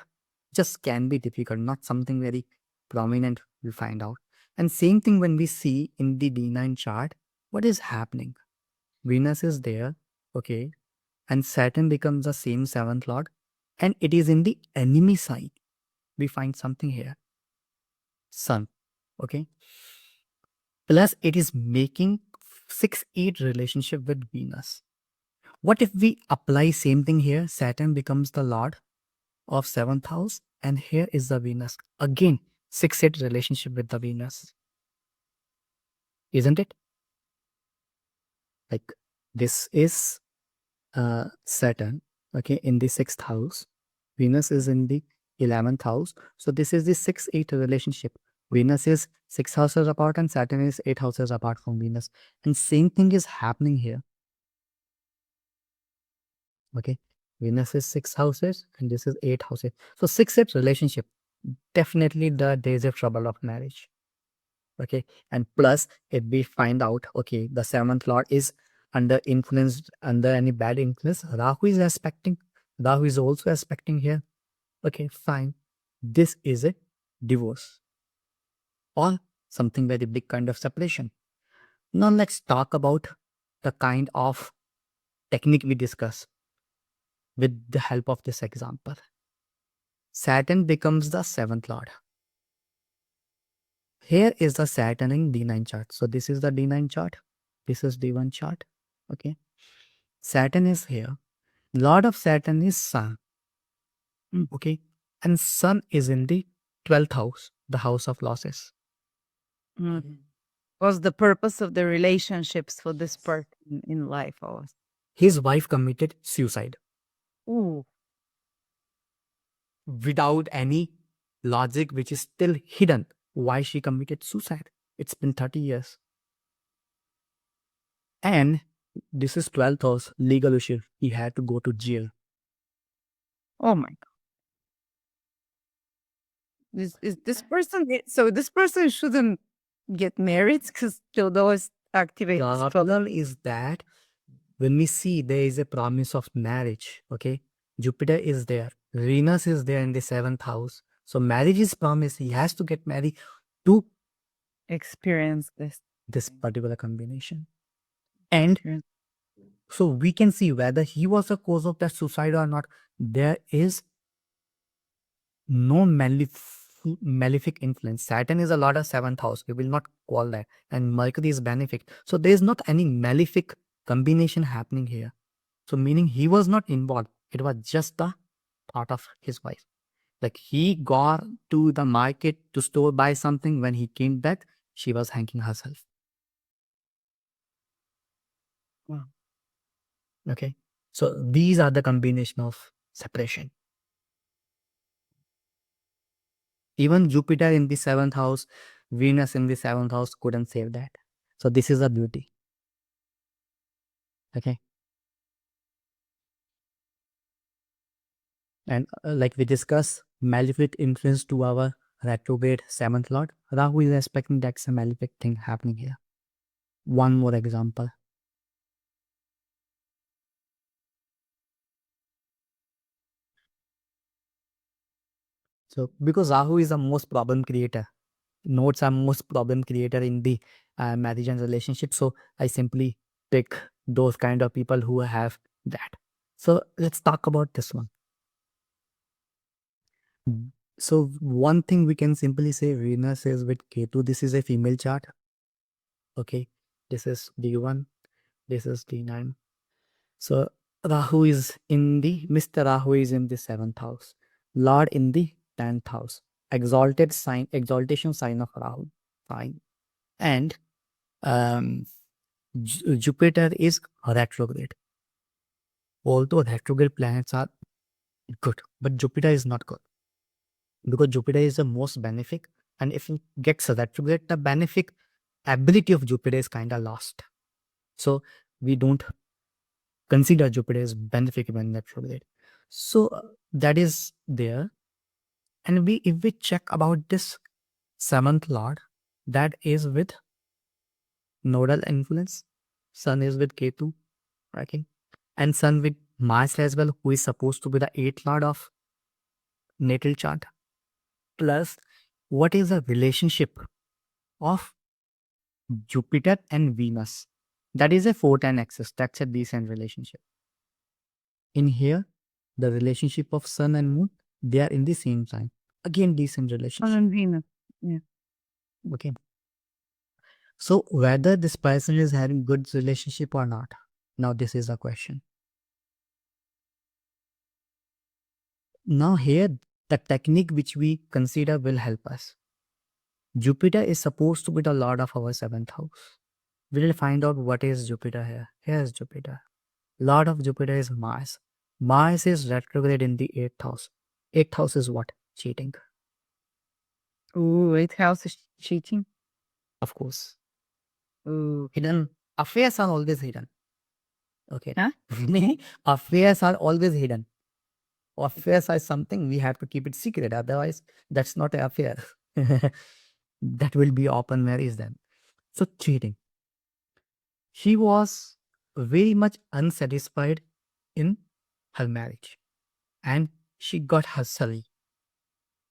just can be difficult, not something very prominent, we find out. And same thing when we see in the D9 chart, what is happening? Venus is there, okay, and Saturn becomes the same seventh lord, and it is in the enemy sign. We find something here, Sun, okay. Plus, it is making 6-8 relationship with Venus. What if we apply same thing here? Saturn becomes the lord of seventh house, and here is the Venus. Again, 6-8 relationship with the Venus, isn't it? Like this is Saturn, okay, in the sixth house. Venus is in the 11th house. So this is the 6-8 relationship. Venus is 6 houses apart and Saturn is 8 houses apart from Venus. And same thing is happening here. Okay. Venus is 6 houses and this is 8 houses. So 6-8 relationship. Definitely the days of trouble of marriage. Okay. And plus, if we find out, okay, the seventh lord is under influence, under any bad influence, Rahu is aspecting. Rahu is also aspecting here. Okay, fine. This is a divorce or something very big kind of separation. Now let's talk about the kind of technique we discuss with the help of this example. Saturn becomes the seventh lord. Here is the Saturn in D9 chart. So this is the D9 chart. This is D1 chart. Okay. Saturn is here. Lord of Saturn is Sun. Okay. And Sun is in the 12th house, the house of losses. Mhm. What's the purpose of the relationships for this part in life? Always. His wife committed suicide Ooh. without any logic, which is still hidden. Why she committed suicide? It's been 30 years. And this is 12th house, legal issue. He had to go to jail. Oh my God. This person, so this person shouldn't get married because those activates. The problem is that when we see there is a promise of marriage, okay, Jupiter is there, Venus is there in the 7th house. So marriage is promised. He has to get married to Experience this particular combination. And experience. so we can see whether he was the cause of that suicide or not. There is no malefic influence. Saturn is a lot of 7th house. We will not call that. And Mercury is benefic. So there is not any malefic combination happening here. So meaning he was not involved. It was just the thought of his wife. Like he got to the market to store buy something. When he came back, she was hanging herself. Wow. Okay. So these are the combination of separation. Even Jupiter in the 7th house, Venus in the 7th house couldn't save that. So this is a beauty. Okay. And like we discussed, malefic influence to our retrograde 7th lord. Rahu is expecting that's a malefic thing happening here. One more example. So because Rahu is the most problem creator, nodes are most problem creator in the marriage and relationship. So I simply pick those kind of people who have that. So let's talk about this one. So one thing we can simply say Venus is with Ketu. This is a female chart. Okay. This is D1. This is D9. So Rahu is in the, Mr. Rahu is in the 7th house. Lord in the 10th house. Exalted sign, exaltation sign of Rahu. Fine. And Jupiter is retrograde. Although retrograde planets are good, but Jupiter is not good because Jupiter is the most benefic. And if it gets retrograde, the benefic ability of Jupiter is kind of lost. So we don't consider Jupiter as benefic when retrograde. So that is there. And if we check about this 7th lord, that is with nodal influence. Sun is with Ketu, okay, and Sun with Mars as well, who is supposed to be the 8th lord of natal chart. Plus, what is the relationship of Jupiter and Venus? That is a 410 axis. That's a decent relationship. In here, the relationship of sun and moon, they are in the same sign. Again, decent Sun relationship. and Venus. Yeah. Okay. So whether this person is having good relationship or not, now this is a question. Now here, the technique which we consider will help us. Jupiter is supposed to be the lord of our seventh house. We'll find out what is Jupiter here. Here's Jupiter. Lord of Jupiter is Mars. Mars is retrograde in the 8th house. 8th house is what? Cheating. Ooh, eighth house is cheating. Of course. Ooh. Hidden affairs are always hidden. Okay. Huh? Affairs are always hidden. Affairs are something we have to keep it secret. Otherwise, that's not an affair. That will be open marriage then. So cheating. She was very much unsatisfied in her marriage, and she got herself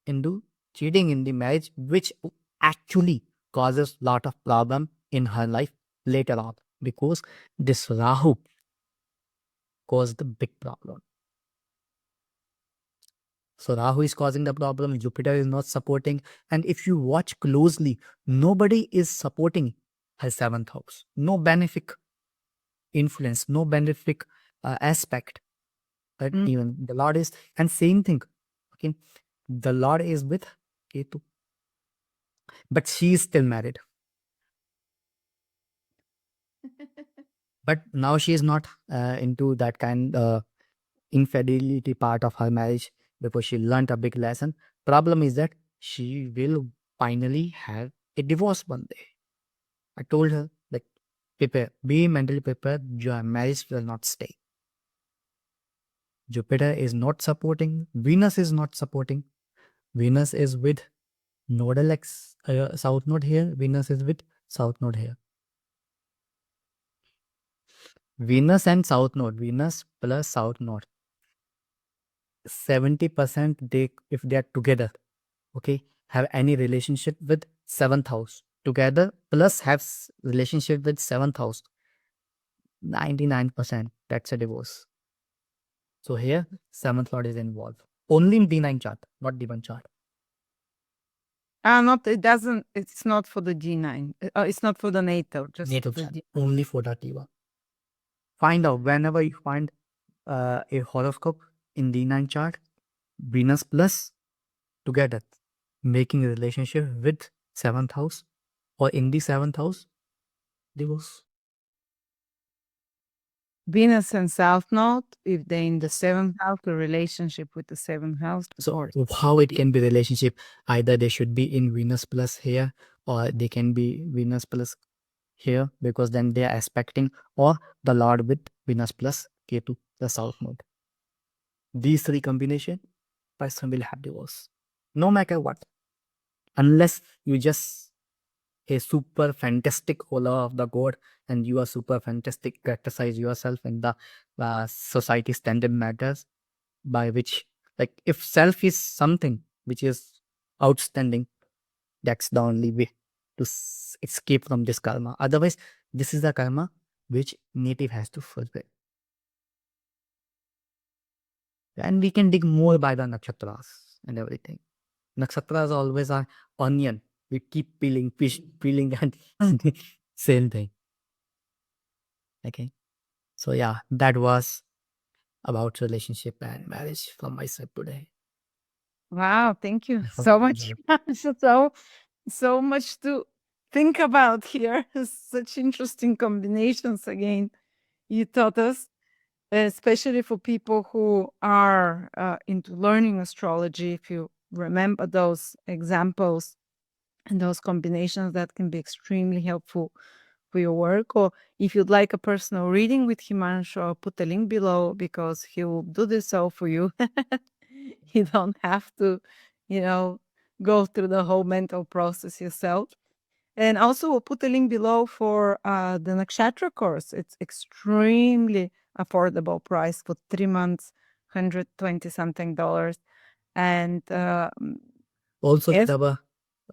into cheating in the marriage, which actually causes lot of problem in her life later on, because this Rahu caused the big problem. So Rahu is causing the problem, Jupiter is not supporting, and if you watch closely, nobody is supporting her seventh house. No benefic influence, no benefic aspect. But Mm. even the Lord is, and same thing. Okay, the Lord is with Ketu, but she is still married. But now she is not into that kind infidelity part of her marriage, because she learned a big lesson. Problem is that she will finally have a divorce one day. I told her, like, prepare, be mentally prepared, your marriage will not stay. Jupiter is not supporting, Venus is not supporting. Venus is with nodal south node here, Venus is with south node here. Venus and south node, Venus plus south node, 70% they, if they are together, okay, have any relationship with seventh house together, plus have relationship with seventh house, 99% that's a divorce. So here, seventh lord is involved. Only in D9 chart, not D1 chart. Not it doesn't. It's not for the G9. It's not for the natal. Just Natal the chart, G. only for that D1. Find out whenever you find a horoscope in D9 chart, Venus plus together, making a relationship with seventh house or in the seventh house, divorce. Venus and South Node, if they're in the seventh house, the relationship with the seventh house. So how it can be relationship? Either they should be in Venus plus here, or they can be Venus plus here, because then they are aspecting, or the Lord with Venus plus Ketu, the south node. These three combination, person will have divorce, no matter what, unless you just a super fantastic follower of the god, and you are super fantastic, characterize yourself in the society standard matters, by which, like, if self is something which is outstanding, that's the only way to escape from this karma. Otherwise, this is the karma which native has to fulfill. And we can dig more by the nakshatras and everything. Nakshatras always are onion. We keep peeling, peeling, and same thing. Okay. So yeah, that was about relationship and marriage from my side today. Wow, thank you I hope so you much. enjoyed. So much to think about here. Such interesting combinations again. You taught us, especially for people who are into learning astrology. If you remember those examples and those combinations, that can be extremely helpful for your work. Or if you'd like a personal reading with Himanshu, I'll put the link below because he will do this all for you. You don't have to, you know, go through the whole mental process yourself. And also, we'll put the link below for the Nakshatra course. It's extremely affordable price for 3 months, 120 something dollars. And Also, yes, Daba,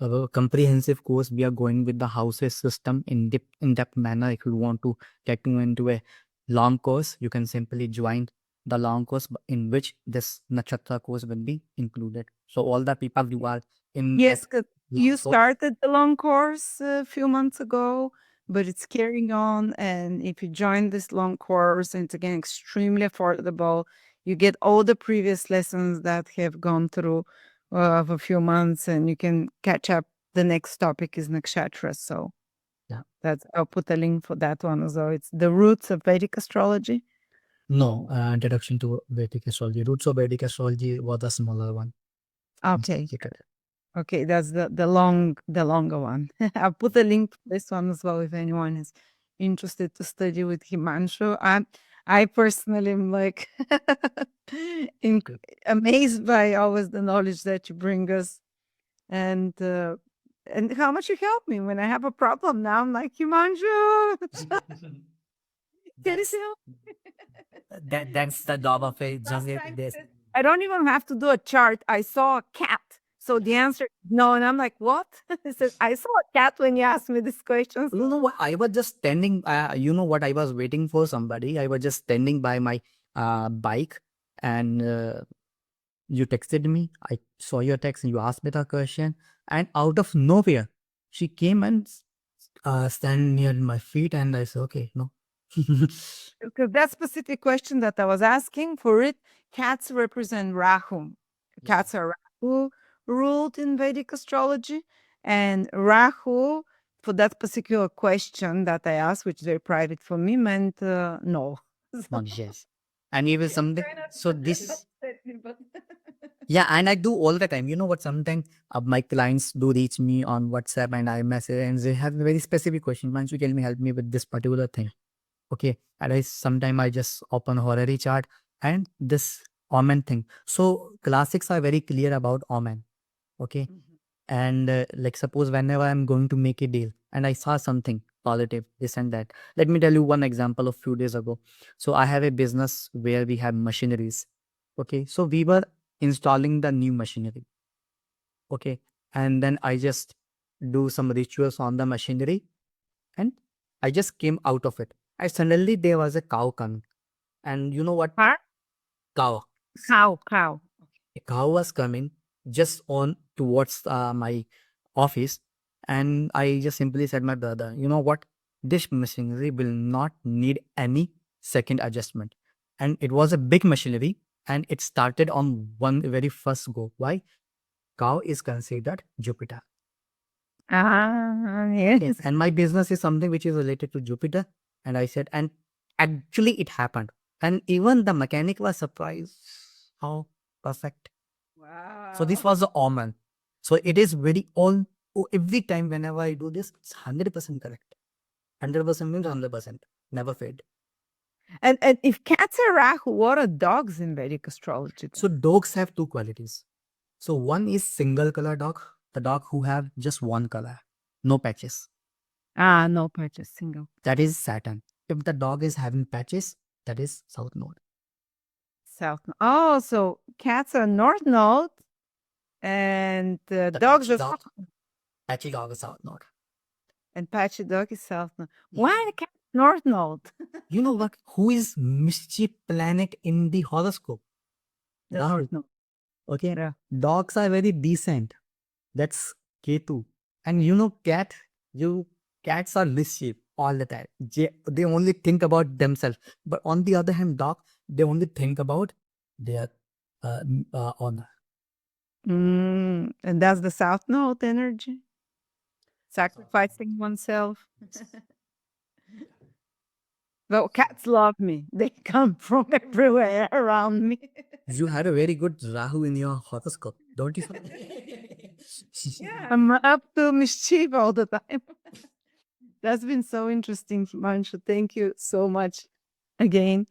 a comprehensive course. We are going with the houses system in depth manner. If you want to get into a long course, you can simply join the long course in which this Nakshatra course will be included. So all the people who are in that Yes, 'cause you long course, started the long course a few months ago, but it's carrying on. And if you join this long course, and it's again extremely affordable, you get all the previous lessons that have gone through of a few months, and you can catch up. The next topic is Nakshatra. So yeah. that's I'll put a link for that one as well. It's the roots of Vedic astrology. No, introduction to Vedic astrology. Roots of Vedic astrology was a smaller one. Okay. Check it. Okay, that's the longer one. I'll put a link to this one as well if anyone is interested to study with Himanshu. I personally am like Good. amazed by always the knowledge that you bring us, and how much you help me when I have a problem. Now I'm like, Himanshu, can you That's help? that's the job of a Last journalist. time he This said, I don't even have to do a chart. I saw a cat. So the answer is no. And I'm like, what? He says, I saw a cat when you asked me this question. you know what? I was just standing. You know what? I was waiting for somebody. I was just standing by my bike, and you texted me. I saw your text, and you asked me the question. And out of nowhere, she came and stand near my feet, and I said, "Okay, no." Because that specific question that I was asking for it, cats represent Rahu. Yeah. Cats are Rahu ruled in Vedic astrology. And Rahu, for that particular question that I asked, which is very private for me, meant no. Not yes. And even something. Try not So to this upset me, but Yeah, and I do all the time. You know what? Sometimes my clients do reach me on WhatsApp and I message and they have a very specific question. Manchu, can you help me with this particular thing? Okay. And I sometimes I just open horary chart and this Omen thing. So classics are very clear about Omen. Okay. And like suppose whenever I'm going to make a deal and I saw something positive, this and that. Let me tell you one example of few days ago. So I have a business where we have machineries. Okay. So we were installing the new machinery. Okay. And then I just do some rituals on the machinery and I just came out of it. And suddenly there was a cow coming. And you know what? Huh? Cow. Cow. A cow was coming just on towards my office. And I just simply said, my brother, you know what? This machinery will not need any second adjustment. And it was a big machinery and it started on one very first go. Why? Cow is considered Jupiter. Ah, Yes. yes. And my business is something which is related to Jupiter. And I said, and actually it happened. And even the mechanic was surprised how perfect. So this Wow. was the omen. So it is very all every time whenever I do this, it's 100% correct. 100% means 100%. Never fade. And if cats are Rahu, what are dogs in Vedic astrology then? So dogs have two qualities. So one is single color dog, the dog who have just one color, no patches. Ah, no purchase, single. That is Saturn. If the dog is having patches, that is South Node. South. Oh, so cats are North Node and The dogs patchy are dog, South. patchy dog is South Node. And Patchy Dog is South Node. Why the cat North Node? You know what? Who is mischief planet in the horoscope? The Rahu. North Node. Okay. Yeah. Dogs are very decent. That's Ketu. And you know, cats are mischief all the time. They only think about themselves. But on the other hand, dog, they only think about their honor. And that's the South Node energy. Sacrificing oneself. Well, cats love me. They come from everywhere around me. You had a very good Rahu in your horoscope, don't you? Yeah, I'm up to mischief all the time. That's been so interesting, Himanshu. Thank you so much again.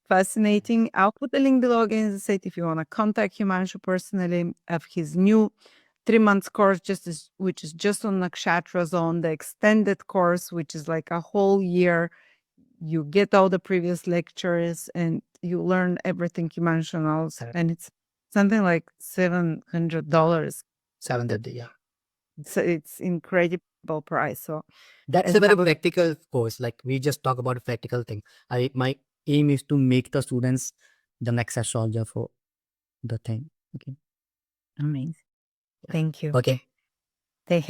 Fascinating. I'll put the link below again, as I said, if you want to contact Himanshu personally of his new 3 months course, which is just on Nakshatras, on the extended course, which is like a whole year. You get all the previous lectures and you learn everything Himanshu knows. And it's something like $700. 7:30, yeah. It's incredible price. So That's as a I very practical course. Like we just talk about a practical thing. My aim is to make the students the next astrologer for the thing. Okay. amazing. Thank you. Okay. They have